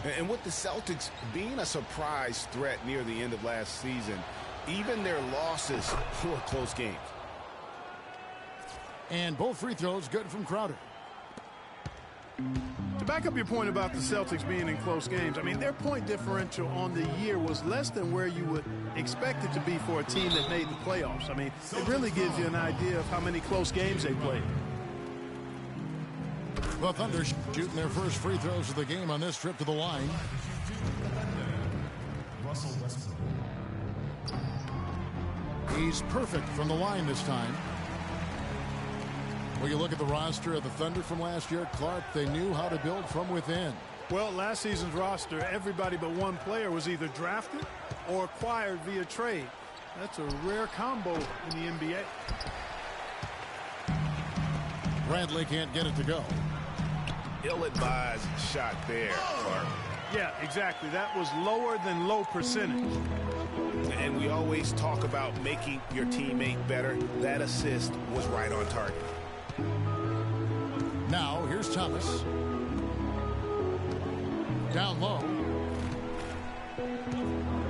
Speaker 5: And with the Celtics being a surprise threat near the end of last season, even their losses were close games.
Speaker 3: And both free throws good from Crowder.
Speaker 4: To back up your point about the Celtics being in close games, I mean, their point differential on the year was less than where you would expect it to be for a team that made the playoffs. I mean, it really gives you an idea of how many close games they played.
Speaker 3: The Thunder shooting their first free throws of the game on this trip to the line. He's perfect from the line this time. Well, you look at the roster of the Thunder from last year, Clark, they knew how to build from within.
Speaker 4: Well, last season's roster, everybody but one player was either drafted or acquired via trade. That's a rare combo in the NBA.
Speaker 3: Bradley can't get it to go.
Speaker 5: Ill-advised shot there, Clark.
Speaker 4: Yeah, exactly. That was lower than low percentage.
Speaker 5: And we always talk about making your teammate better. That assist was right on target.
Speaker 3: Now, here's Thomas. Down low.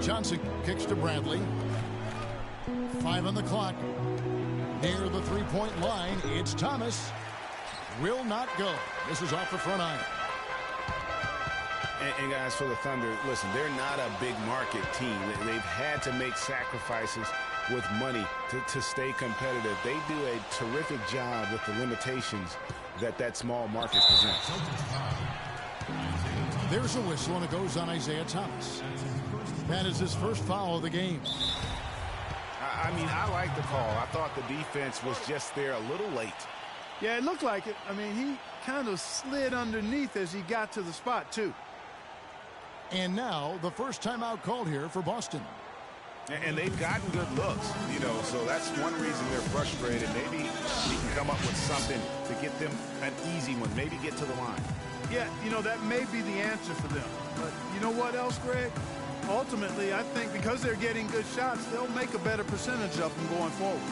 Speaker 3: Johnson kicks to Bradley. 5 on the clock. Near the three-point line, it's Thomas. Will not go. This is off the front iron.
Speaker 5: And guys, for the Thunder, listen, they're not a big market team. They've had to make sacrifices with money to stay competitive. They do a terrific job with the limitations that small market presents.
Speaker 3: There's a whistle, and it goes on Isaiah Thomas. That is his first foul of the game.
Speaker 5: I mean, I like the call. I thought the defense was just there a little late.
Speaker 4: Yeah, it looked like it. I mean, he kind of slid underneath as he got to the spot, too.
Speaker 3: And now the first timeout called here for Boston.
Speaker 5: And they've gotten good looks, you know, so that's one reason they're frustrated. Maybe he can come up with something to get them an easy one, maybe get to the line.
Speaker 4: Yeah, you know, that may be the answer for them. But you know what else, Greg? Ultimately, I think because they're getting good shots, they'll make a better percentage of them going forward.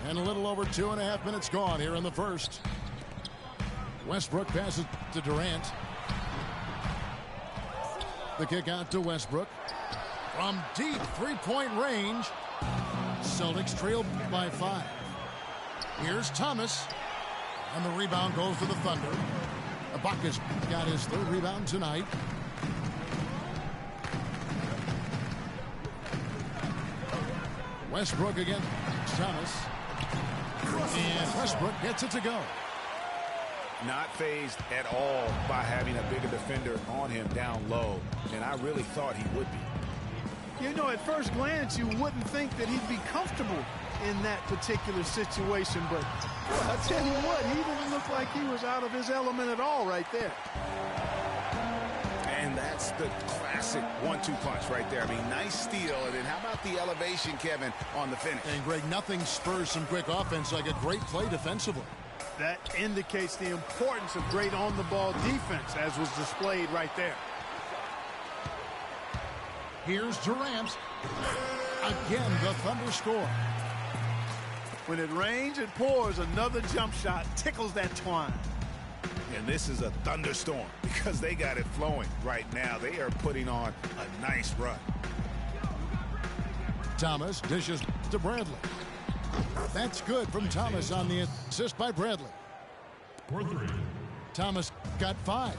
Speaker 3: And a little over 2.5 minutes gone here in the first. Westbrook passes to Durant. The kick out to Westbrook. From deep three-point range. Celtics trailed by 5. Here's Thomas. And the rebound goes to the Thunder. Ibaka's got his 3rd rebound tonight. Westbrook again. Thomas. And Westbrook gets it to go.
Speaker 5: Not fazed at all by having a bigger defender on him down low. And I really thought he would be.
Speaker 4: You know, at first glance, you wouldn't think that he'd be comfortable in that particular situation. But I tell you what, he didn't look like he was out of his element at all right there.
Speaker 5: And that's the classic 1-2 punch right there. I mean, nice steal. And then how about the elevation, Kevin, on the finish?
Speaker 3: And, Greg, nothing spurs some quick offense like a great play defensively.
Speaker 4: That indicates the importance of great on-the-ball defense, as was displayed right there.
Speaker 3: Here's Durant. Again, the Thunder score.
Speaker 4: When it rains, it pours. Another jump shot tickles that twine.
Speaker 5: And this is a thunderstorm because they got it flowing right now. They are putting on a nice run.
Speaker 3: Thomas dishes to Bradley. That's good from Thomas on the assist by Bradley. Thomas got 5.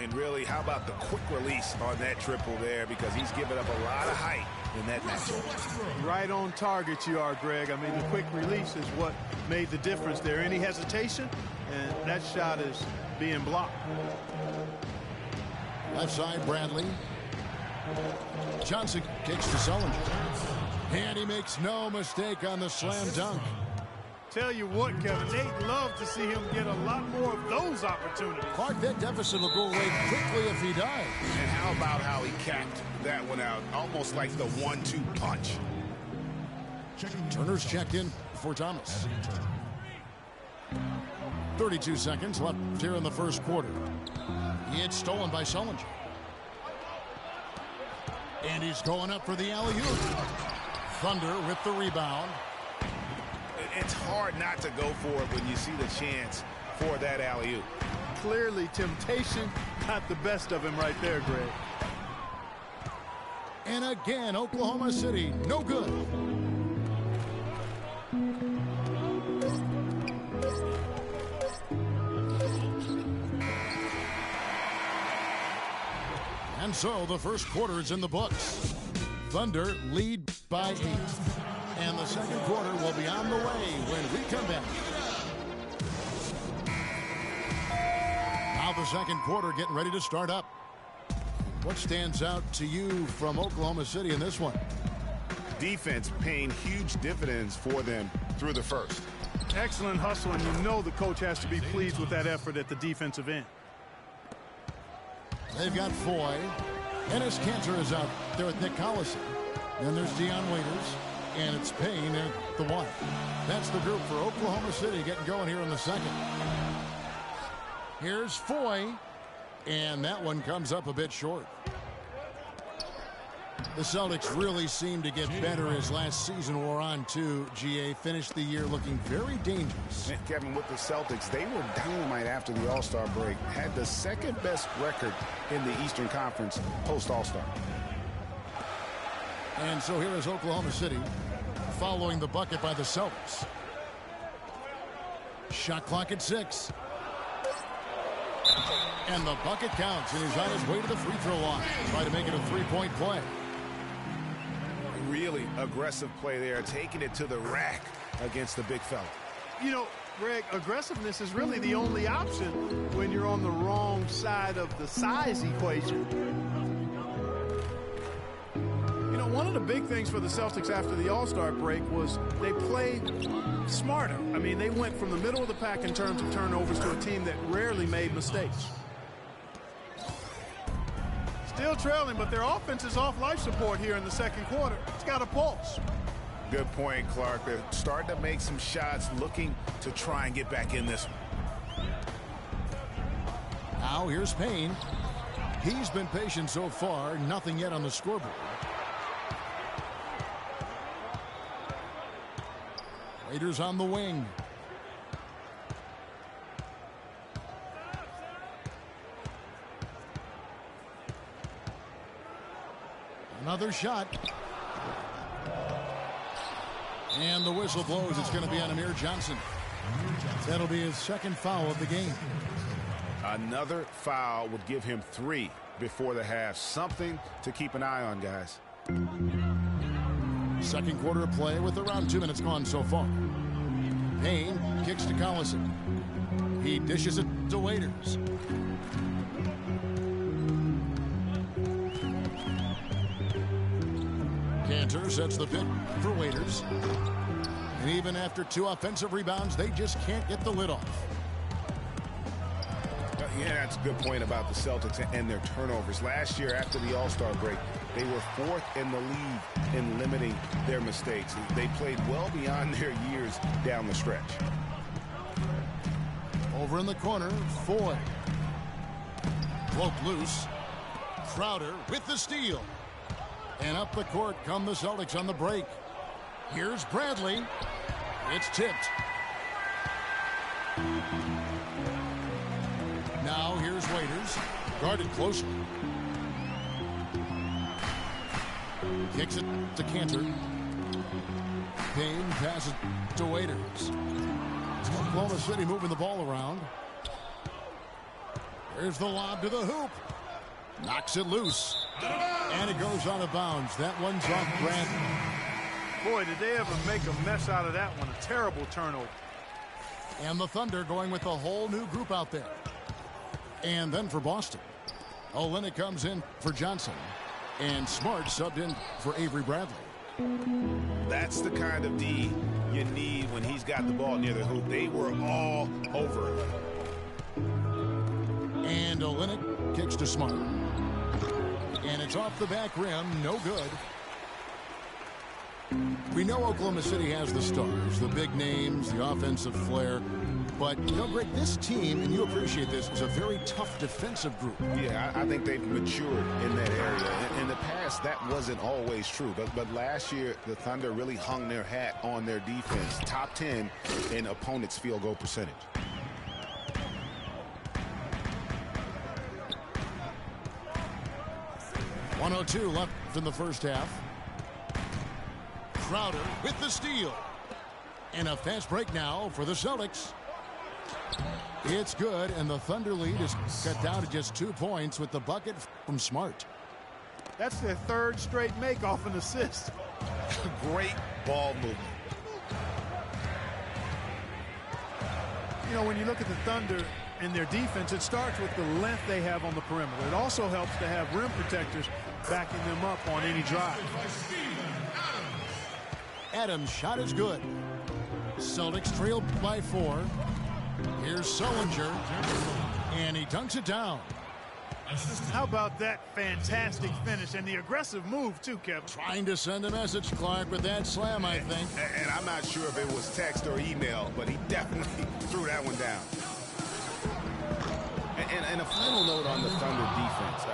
Speaker 5: And really, how about the quick release on that triple there, because he's given up a lot of height in that matchup.
Speaker 4: Right on target you are, Greg. I mean, the quick release is what made the difference there. Any hesitation, and that shot is being blocked.
Speaker 3: Left side, Bradley. Johnson kicks to Sullinger. And he makes no mistake on the slam dunk.
Speaker 4: Tell you what, Kevin, they'd love to see him get a lot more of those opportunities.
Speaker 3: Clark, that deficit will go away quickly if he does.
Speaker 5: And how about how he capped that one out, almost like the 1-2 punch.
Speaker 3: Turner's checked in for Thomas. 32 seconds left here in the first quarter. It's stolen by Sullinger. And he's going up for the alley-oop. Thunder with the rebound.
Speaker 5: It's hard not to go for it when you see the chance for that alley-oop.
Speaker 4: Clearly, temptation got the best of him right there, Greg.
Speaker 3: And again, Oklahoma City, no good. And so the first quarter is in the books. Thunder lead by 8. And the second quarter will be on the way when we come back. Now the second quarter getting ready to start up. What stands out to you from Oklahoma City in this one?
Speaker 5: Defense paying huge dividends for them through the first.
Speaker 4: Excellent hustle, and you know the coach has to be pleased with that effort at the defensive end.
Speaker 3: They've got Foy. Ennis Cantor is out there with Nick Collison. Then there's Deion Waiters. And it's Payne at the 1. That's the group for Oklahoma City getting going here in the second. Here's Foy. And that one comes up a bit short. The Celtics really seemed to get better as last season wore on, too. GA finished the year looking very dangerous.
Speaker 5: And Kevin, with the Celtics, they were dynamite after the All-Star break. Had the second best record in the Eastern Conference post-All-Star.
Speaker 3: And so here is Oklahoma City following the bucket by the Celtics. Shot clock at 6. And the bucket counts, and he's on his way to the free throw line. Try to make it a three-point play.
Speaker 5: Really aggressive play there, taking it to the rack against the big fella.
Speaker 4: You know, Greg, aggressiveness is really the only option when you're on the wrong side of the size equation. You know, one of the big things for the Celtics after the All-Star break was they played smarter. I mean, they went from the middle of the pack in terms of turnovers to a team that rarely made mistakes. Still trailing, but their offense is off life support here in the second quarter. It's got a pulse.
Speaker 5: Good point, Clark. They're starting to make some shots, looking to try and get back in this one.
Speaker 3: Now here's Payne. He's been patient so far. Nothing yet on the scoreboard. Waiters on the wing. Another shot. And the whistle blows. It's going to be on Amir Johnson. That'll be his second foul of the game.
Speaker 5: Another foul would give him 3 before the half. Something to keep an eye on, guys.
Speaker 3: Second quarter of play with around 2 minutes gone so far. Payne kicks to Collison. He dishes it to Waiters. Cantor sets the pick for Waiters. And even after 2 offensive rebounds, they just can't get the lid off.
Speaker 5: Yeah, that's a good point about the Celtics and their turnovers. Last year, after the All-Star break, they were 4th in the league in limiting their mistakes. They played well beyond their years down the stretch.
Speaker 3: Over in the corner, Foy. Broke loose. Crowder with the steal. And up the court come the Celtics on the break. Here's Bradley. It's tipped. Now here's Waiters. Guarded closely. Kicks it to Cantor. Payne passes to Waiters. Oklahoma City moving the ball around. There's the lob to the hoop. Knocks it loose. And it goes out of bounds. That one's off Bradley.
Speaker 4: Boy, did they ever make a mess out of that one. A terrible turnover.
Speaker 3: And the Thunder going with a whole new group out there. And then for Boston, Olynyk comes in for Johnson. And Smart subbed in for Avery Bradley.
Speaker 5: That's the kind of D you need when he's got the ball near the hoop. They were all over it.
Speaker 3: And Olynyk kicks to Smart. And it's off the back rim. No good. We know Oklahoma City has the stars, the big names, the offensive flair. But, you know, Greg, this team, and you appreciate this, is a very tough defensive group.
Speaker 5: Yeah, I think they've matured in that area. In the past, that wasn't always true. But last year, the Thunder really hung their hat on their defense. Top 10 in opponents' field goal percentage. .102 left in the first half. Crowder with the steal.
Speaker 3: And a fast break now for the Celtics. It's good, and the Thunder lead is cut down to just 2 points with the bucket from Smart.
Speaker 4: That's their third straight make off an assist.
Speaker 5: Great ball movement.
Speaker 4: You know, when you look at the Thunder and their defense, it starts with the length they have on the perimeter. It also helps to have rim protectors backing them up on any drive.
Speaker 3: Adams' shot is good. Celtics trail by 4. Here's Sullinger, and he dunks it down.
Speaker 4: How about that fantastic finish and the aggressive move, too, Kevin?
Speaker 3: Trying to send a message, Clark, with that slam, I think.
Speaker 5: And I'm not sure if it was text or email, but he definitely threw that one down. And a final note on the Thunder defense.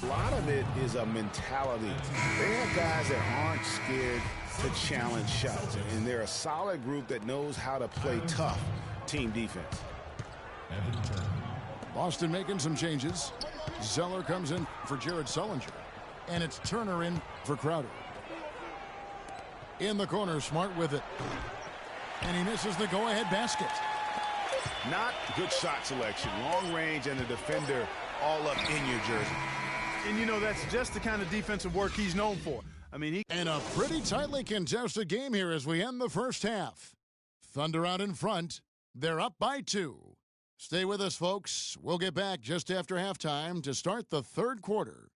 Speaker 5: A lot of it is a mentality. They have guys that aren't scared to challenge shots, and they're a solid group that knows how to play tough team defense.
Speaker 3: Boston making some changes. Zeller comes in for Jared Sullinger, and it's Turner in for Crowder. In the corner, Smart with it, and he misses the go-ahead basket.
Speaker 5: Not good shot selection, long range, and the defender all up in your jersey.
Speaker 4: And, you know, that's just the kind of defensive work he's known for. I mean,
Speaker 3: And a pretty tightly contested game here as we end the first half. Thunder out in front. They're up by 2. Stay with us, folks. We'll get back just after halftime to start the third quarter.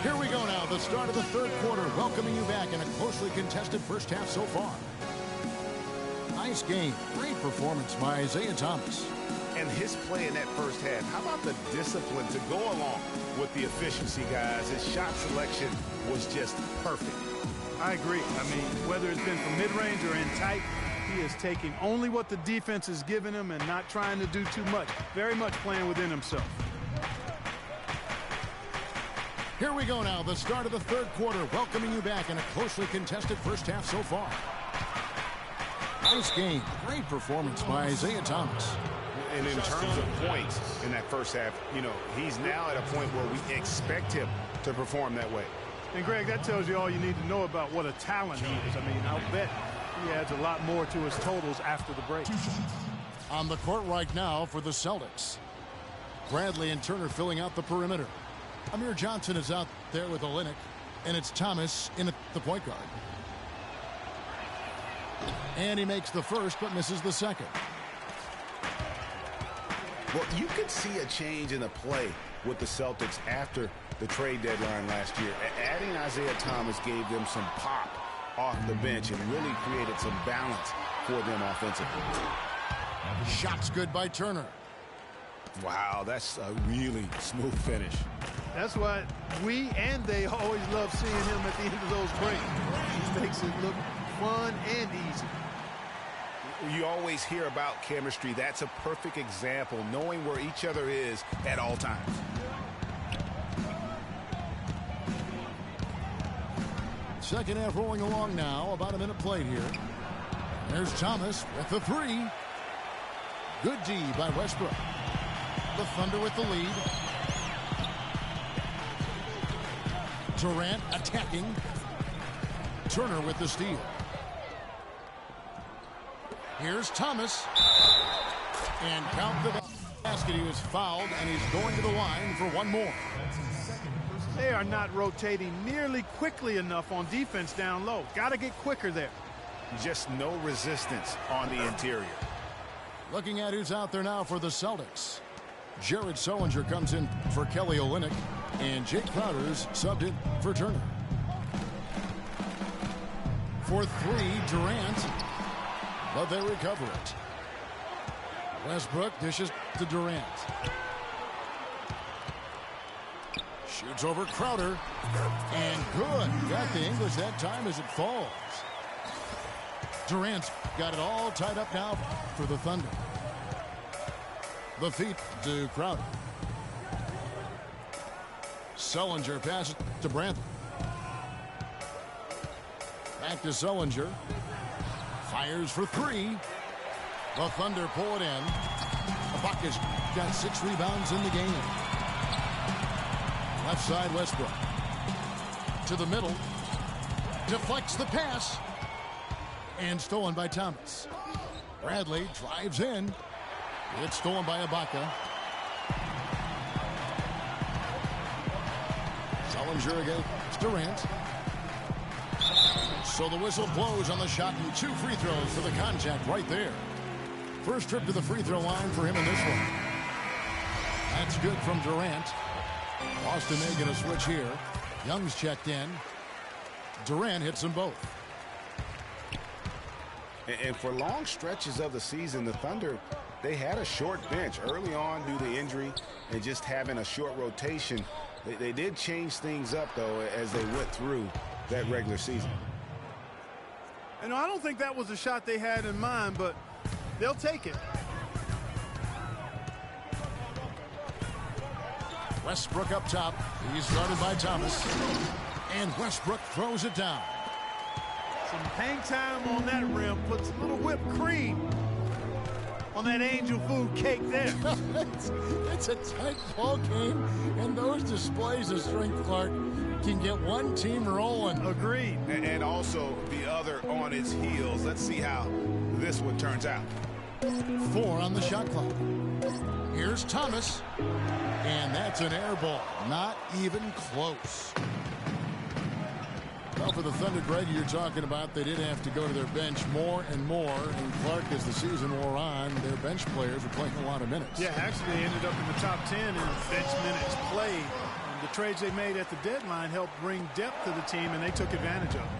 Speaker 3: Here we go now, the start of the third quarter, welcoming you back in a closely contested first half so far. Nice game, great performance by Isaiah Thomas.
Speaker 5: And his play in that first half, how about the discipline to go along with the efficiency, guys? His shot selection was just perfect.
Speaker 4: I agree. I mean, whether it's been from mid-range or in tight, he is taking only what the defense is giving him and not trying to do too much. Very much playing within himself.
Speaker 3: Here we go now, the start of the third quarter, welcoming you back in a closely contested first half so far. Nice game, great performance by Isaiah Thomas.
Speaker 5: And in terms of points in that first half, you know, he's now at a point where we expect him to perform that way.
Speaker 4: And, Greg, that tells you all you need to know about what a talent he is. I mean, I'll bet he adds a lot more to his totals after the break.
Speaker 3: On the court right now for the Celtics. Bradley and Turner filling out the perimeter. Amir Johnson is out there with Olynyk, and it's Thomas in at the point guard. And he makes the first but misses the second.
Speaker 5: Well, you could see a change in the play with the Celtics after the trade deadline last year. Adding Isaiah Thomas gave them some pop off the bench and really created some balance for them offensively.
Speaker 3: Shots good by Turner.
Speaker 5: Wow, that's a really smooth finish.
Speaker 4: That's why we and they always love seeing him at the end of those breaks. He makes it look fun and easy.
Speaker 5: You always hear about chemistry. That's a perfect example, knowing where each other is at all times.
Speaker 3: Second half rolling along now, about a minute played here. There's Thomas with the 3. Good D by Westbrook. The Thunder with the lead. Durant attacking. Turner with the steal. Here's Thomas. And count the basket. He was fouled, and he's going to the line for one more.
Speaker 4: They are not rotating nearly quickly enough on defense down low. Got to get quicker there.
Speaker 5: Just no resistance on the interior.
Speaker 3: Looking at who's out there now for the Celtics. Jared Sullinger comes in for Kelly Olynyk, and Jake Crowder's subbed in for Turner. For 3, Durant, but they recover it. Westbrook dishes to Durant. Shoots over Crowder, and good. Got the English that time as it falls. Durant's got it all tied up now for the Thunder. The feet to Crowder. Sullinger passes to Brantley. Back to Sullinger. Fires for 3. The Thunder pull it in. Ibaka's got 6 rebounds in the game. Left side, Westbrook. To the middle. Deflects the pass. And stolen by Thomas. Bradley drives in. It's stolen by Ibaka. Sullinger against Durant. So the whistle blows on the shot and 2 free throws for the contact right there. First trip to the free throw line for him in this one. That's good from Durant. Boston making a switch here. Young's checked in. Durant hits them both.
Speaker 5: And for long stretches of the season, the Thunder, they had a short bench early on due to injury and just having a short rotation. They did change things up, though, as they went through that regular season.
Speaker 4: And I don't think that was a shot they had in mind, but they'll take it.
Speaker 3: Westbrook up top. He's guarded by Thomas. And Westbrook throws it down.
Speaker 4: Some hang time on that rim. Puts a little whipped cream on that angel food cake there.
Speaker 3: It's a tight ball game, and those displays of strength, Clark, can get one team rolling.
Speaker 4: Agreed.
Speaker 5: And also the other on its heels. Let's see how this one turns out.
Speaker 3: 4 on the shot clock. Here's Thomas. And that's an air ball. Not even close. Well, for the Thunder, Greg, you're talking about, they did have to go to their bench more and more. And Clark, as the season wore on, their bench players were playing a lot of minutes.
Speaker 4: Yeah, actually, they ended up in the top 10 in bench minutes played. And the trades they made at the deadline helped bring depth to the team, and they took advantage of it.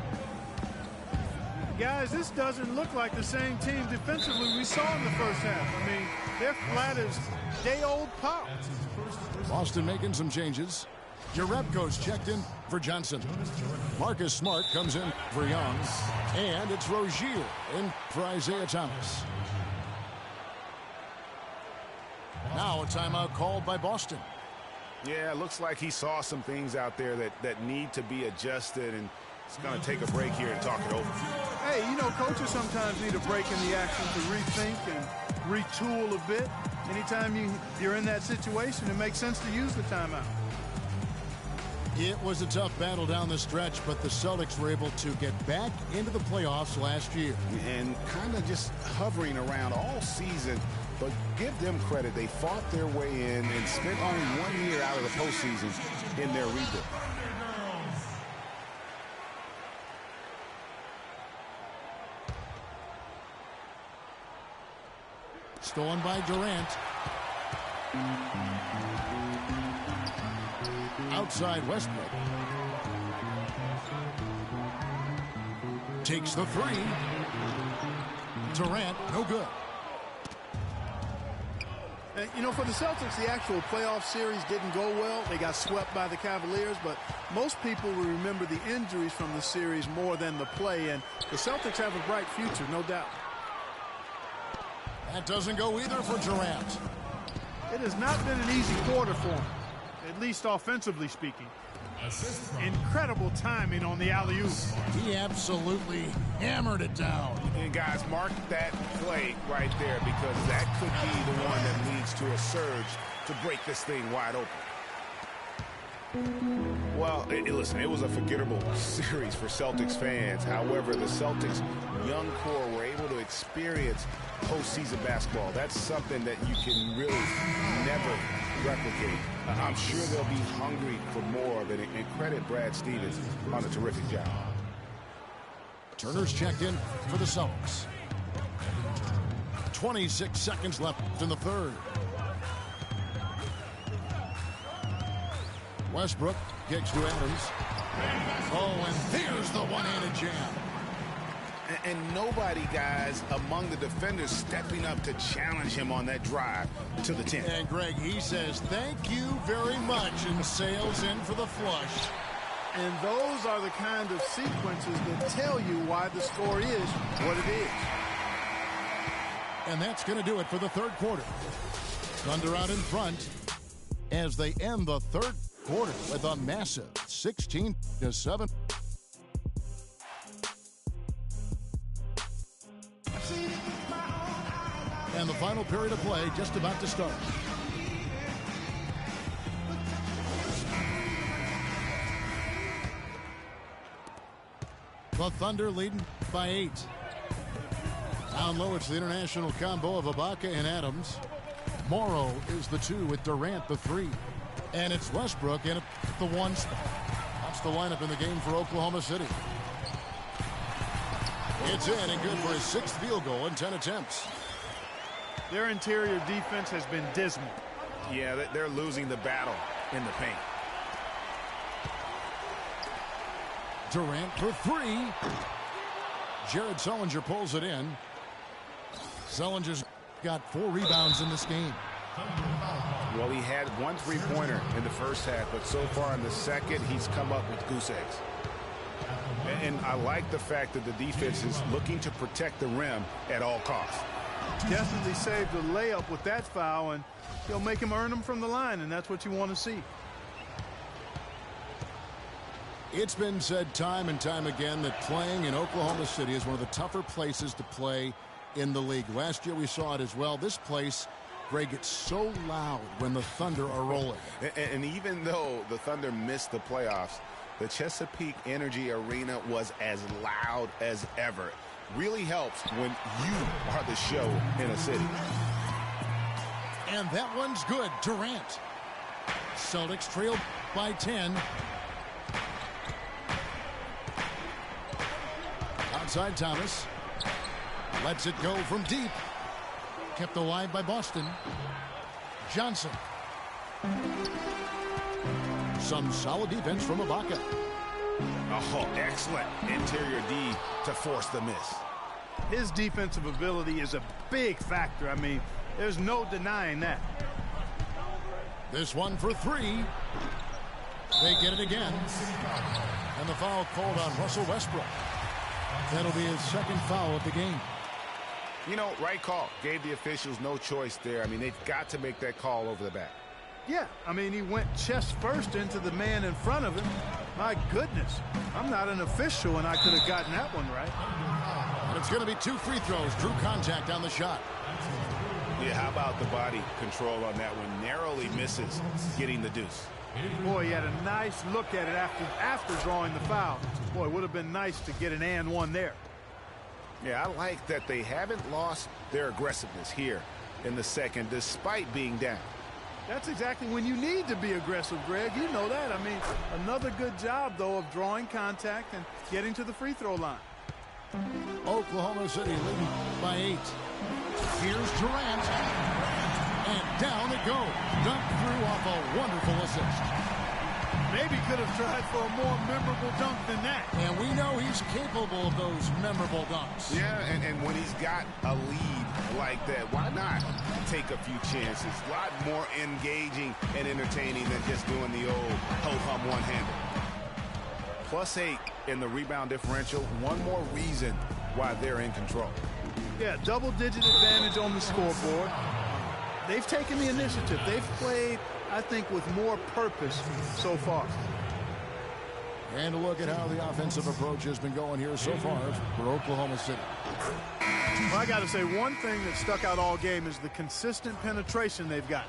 Speaker 4: Guys, this doesn't look like the same team defensively we saw in the first half. I mean, they're flat as day-old pop.
Speaker 3: Boston making some changes. Jerebko's checked in for Johnson. Marcus Smart comes in for Young. And it's Rozier in for Isaiah Thomas. Now a timeout called by Boston.
Speaker 5: Yeah, it looks like he saw some things out there that need to be adjusted, and he's going to take a break here and talk it over.
Speaker 4: Hey, you know, coaches sometimes need a break in the action to rethink and retool a bit. Anytime you're in that situation, it makes sense to use the timeout.
Speaker 3: It was a tough battle down the stretch, but the Celtics were able to get back into the playoffs last year.
Speaker 5: And kind of just hovering around all season, but give them credit. They fought their way in and spent only 1 year out of the postseason in their rebuild.
Speaker 3: Stolen by Durant. Outside Westbrook. Takes the 3. Durant, no good.
Speaker 4: You know, for the Celtics, the actual playoff series didn't go well. They got swept by the Cavaliers, but most people will remember the injuries from the series more than the play, and the Celtics have a bright future, no doubt.
Speaker 3: That doesn't go either for Durant.
Speaker 4: It has not been an easy quarter for him, at least offensively speaking. Incredible timing on the alley-oop.
Speaker 3: He absolutely hammered it down.
Speaker 5: And guys, mark that play right there, because that could be the one that leads to a surge to break this thing wide open. Well, listen, it was a forgettable series for Celtics fans. However, the Celtics' young core were able to experience postseason basketball. That's something that you can really never replicate. I'm sure they'll be hungry for more of it, and credit Brad Stevens on a terrific job.
Speaker 3: Turner's checked in for the Celtics. 26 seconds left in the third. Westbrook kicks to Adams. Oh, and there's the one-handed jam.
Speaker 5: And nobody, guys, among the defenders stepping up to challenge him on that drive to the 10.
Speaker 3: And Greg, he says thank you very much and sails in for the flush.
Speaker 4: And those are the kind of sequences that tell you why the score is what it is.
Speaker 3: And that's going to do it for the third quarter. Thunder out in front as they end the third quarter with a massive 16-7. And the final period of play just about to start. The Thunder leading by 8. Down low, it's the international combo of Ibaka and Adams. Morrow is the 2 with Durant the 3. And it's Westbrook in at the 1 spot. That's the lineup in the game for Oklahoma City. It's in and good for his 6th field goal in 10 attempts.
Speaker 4: Their interior defense has been dismal.
Speaker 5: Yeah, they're losing the battle in the paint.
Speaker 3: Durant for 3. Jared Sullinger pulls it in. Sullinger's got 4 rebounds in this game.
Speaker 5: Well, he had 1 3-pointer in the first half, but so far in the second, he's come up with goose eggs. And I like the fact that the defense is looking to protect the rim at all costs.
Speaker 4: Definitely saved a layup with that foul, and he'll make him earn them from the line, and that's what you want to see.
Speaker 3: It's been said time and time again that playing in Oklahoma City is one of the tougher places to play in the league. Last year we saw it as well. This place, Greg, gets so loud when the Thunder are rolling.
Speaker 5: And even though the Thunder missed the playoffs, the Chesapeake Energy Arena was as loud as ever. Really helps when you are the show in a city.
Speaker 3: And that one's good. Durant. Celtics trail by 10. Outside Thomas. Lets it go from deep. Kept alive by Boston. Johnson. Some solid defense from Ibaka.
Speaker 5: Oh, excellent interior D to force the miss.
Speaker 4: His defensive ability is a big factor. I mean, there's no denying that.
Speaker 3: This one for 3. They get it again. And the foul called on Russell Westbrook. That'll be his 2nd foul of the game.
Speaker 5: You know, right call. Gave the officials no choice there. I mean, they've got to make that call over the back.
Speaker 4: Yeah, I mean, he went chest first into the man in front of him. My goodness, I'm not an official, and I could have gotten that one right.
Speaker 3: And it's going to be 2 free throws. Drew contact on the shot.
Speaker 5: Yeah, how about the body control on that one? Narrowly misses getting the deuce.
Speaker 4: Boy, he had a nice look at it after drawing the foul. Boy, it would have been nice to get an and one there.
Speaker 5: Yeah, I like that they haven't lost their aggressiveness here in the second, despite being down.
Speaker 4: That's exactly when you need to be aggressive, Greg. You know that. I mean, another good job, though, of drawing contact and getting to the free throw line.
Speaker 3: Oklahoma City leading by 8. Here's Durant. And down it goes. Dunked through off a wonderful assist.
Speaker 4: Maybe could have tried for a more memorable dunk than that.
Speaker 3: And we know he's capable of those memorable dunks.
Speaker 5: Yeah, and when he's got a lead like that, why not take a few chances? A lot more engaging and entertaining than just doing the old ho-hum one-hander. +8 in the rebound differential. One more reason why they're in control.
Speaker 4: Yeah, double-digit advantage on the scoreboard. They've taken the initiative. They've played, I think, with more purpose so far.
Speaker 3: And a look at how the offensive approach has been going here so far for Oklahoma City.
Speaker 4: Well, I got to say, one thing that stuck out all game is the consistent penetration they've got.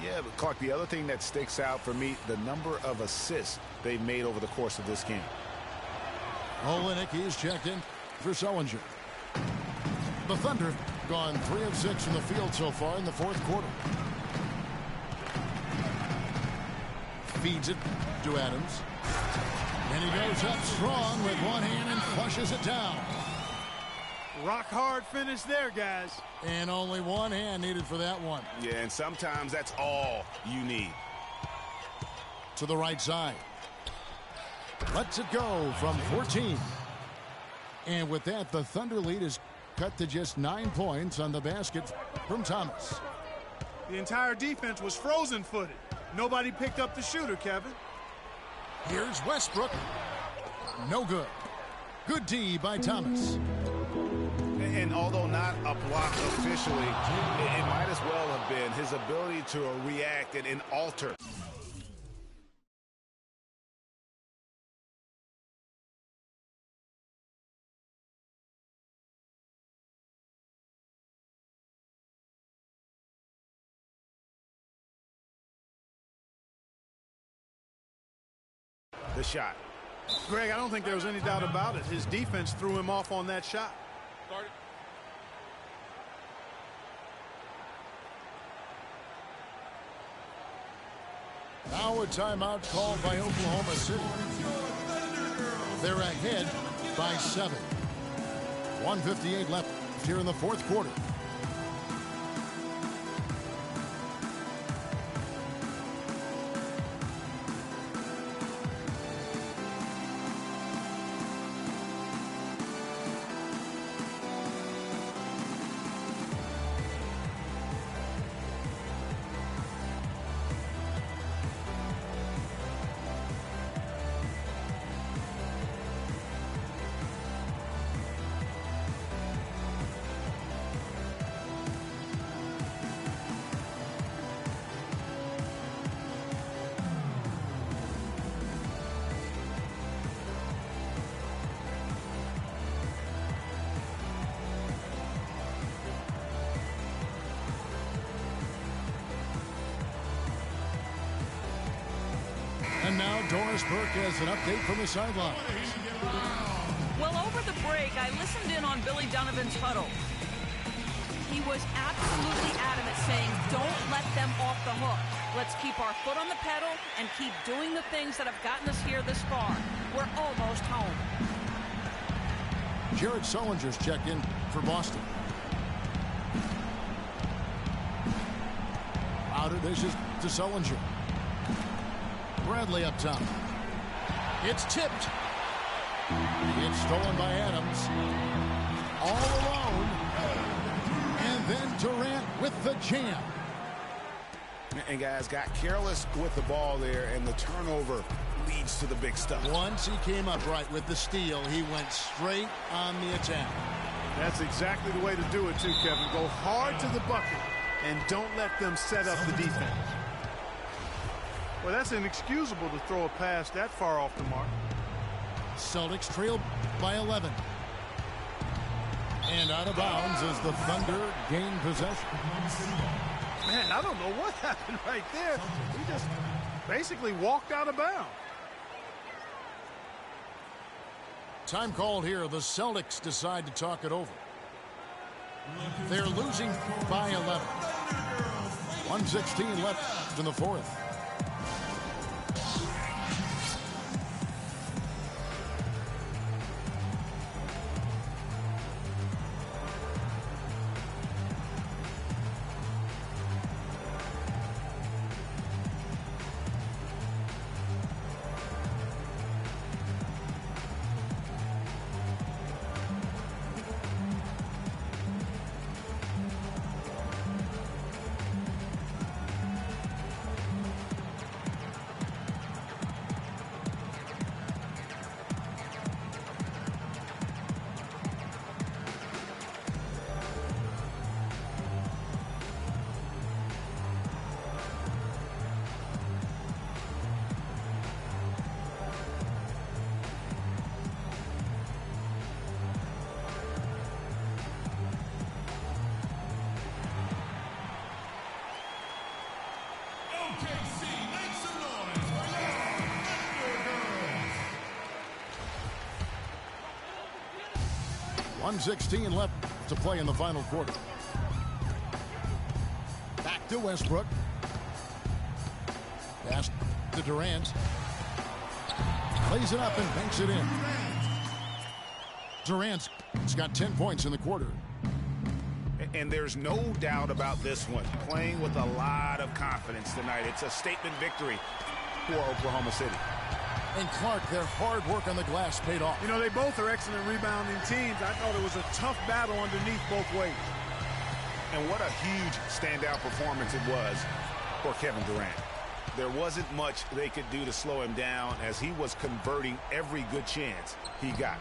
Speaker 5: Yeah, but Clark, the other thing that sticks out for me, the number of assists they've made over the course of this game.
Speaker 3: Olenek, he's checked in for Sullinger. The Thunder gone 3 of 6 from the field so far in the 4th quarter. Feeds it to Adams. And he goes up strong with one hand and flushes it down.
Speaker 4: Rock hard finish there, guys.
Speaker 3: And only one hand needed for that one.
Speaker 5: Yeah, and sometimes that's all you need.
Speaker 3: To the right side. Lets it go from 14. And with that, the Thunder lead is cut to just 9 points on the basket from Thomas.
Speaker 4: The entire defense was frozen-footed. Nobody picked up the shooter, Kevin.
Speaker 3: Here's Westbrook. No good. Good D by Thomas.
Speaker 5: And although not a block officially, it might as well have been his ability to react and alter. the shot.
Speaker 4: Greg, I don't think there was any doubt about it. His defense threw him off on that shot.
Speaker 3: Now a timeout called by Oklahoma City. They're ahead by 7. 1:58 left here in the fourth quarter. And now Doris Burke has an update from the sidelines.
Speaker 7: Well, over the break, I listened in on Billy Donovan's huddle. He was absolutely adamant, saying, don't let them off the hook. Let's keep our foot on the pedal and keep doing the things that have gotten us here this far. We're almost home.
Speaker 3: Jared Sullinger's checked in for Boston. Out of this is to Sullinger. Bradley up top. It's tipped. It's stolen by Adams. All alone. And then Durant with the jam.
Speaker 5: And guys got careless with the ball there, and the turnover leads to the big stuff.
Speaker 3: Once he came up right with the steal, he went straight on the attack.
Speaker 4: That's exactly the way to do it too, Kevin. Go hard to the bucket and don't let them set up the defense. Well, that's inexcusable to throw a pass that far off the mark.
Speaker 3: Celtics trail by 11. And out of bounds as the Thunder gain possession.
Speaker 4: Man, I don't know what happened right there. He just basically walked out of bounds.
Speaker 3: Time called here. The Celtics decide to talk it over. They're losing by 11. 1:16 left in the fourth.
Speaker 6: OKC, make some noise for your Thunder Girls.
Speaker 3: 1:16 left to play in the final quarter. Back to Westbrook. Pass to Durant. Lays it up and banks it in. Durant's got 10 points in the quarter.
Speaker 5: And there's no doubt about this one. Playing with a lot of confidence tonight. It's a statement victory for Oklahoma City.
Speaker 3: And Clark, their hard work on the glass paid off.
Speaker 4: You know, they both are excellent rebounding teams. I thought it was a tough battle underneath both ways.
Speaker 5: And what a huge standout performance it was for Kevin Durant. There wasn't much they could do to slow him down as he was converting every good chance he got.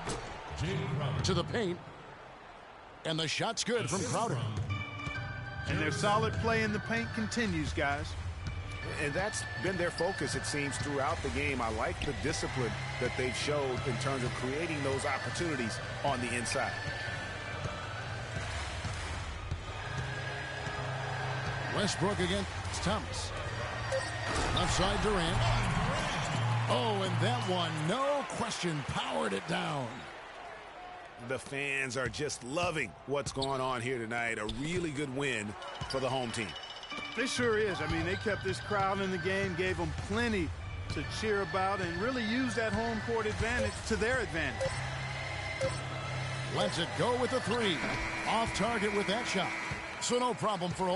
Speaker 3: To the paint. And the shot's good from Crowder.
Speaker 4: And their solid play in the paint continues, guys.
Speaker 5: And that's been their focus, it seems, throughout the game. I like the discipline that they've showed in terms of creating those opportunities on the inside.
Speaker 3: Westbrook against Thomas. Left side Durant. Oh, and that one, no question, powered it down.
Speaker 5: The fans are just loving what's going on here tonight. A really good win for the home team.
Speaker 4: It sure is. I mean, they kept this crowd in the game, gave them plenty to cheer about, and really used that home court advantage to their advantage.
Speaker 3: Lets it go with the three. Off target with that shot. So no problem for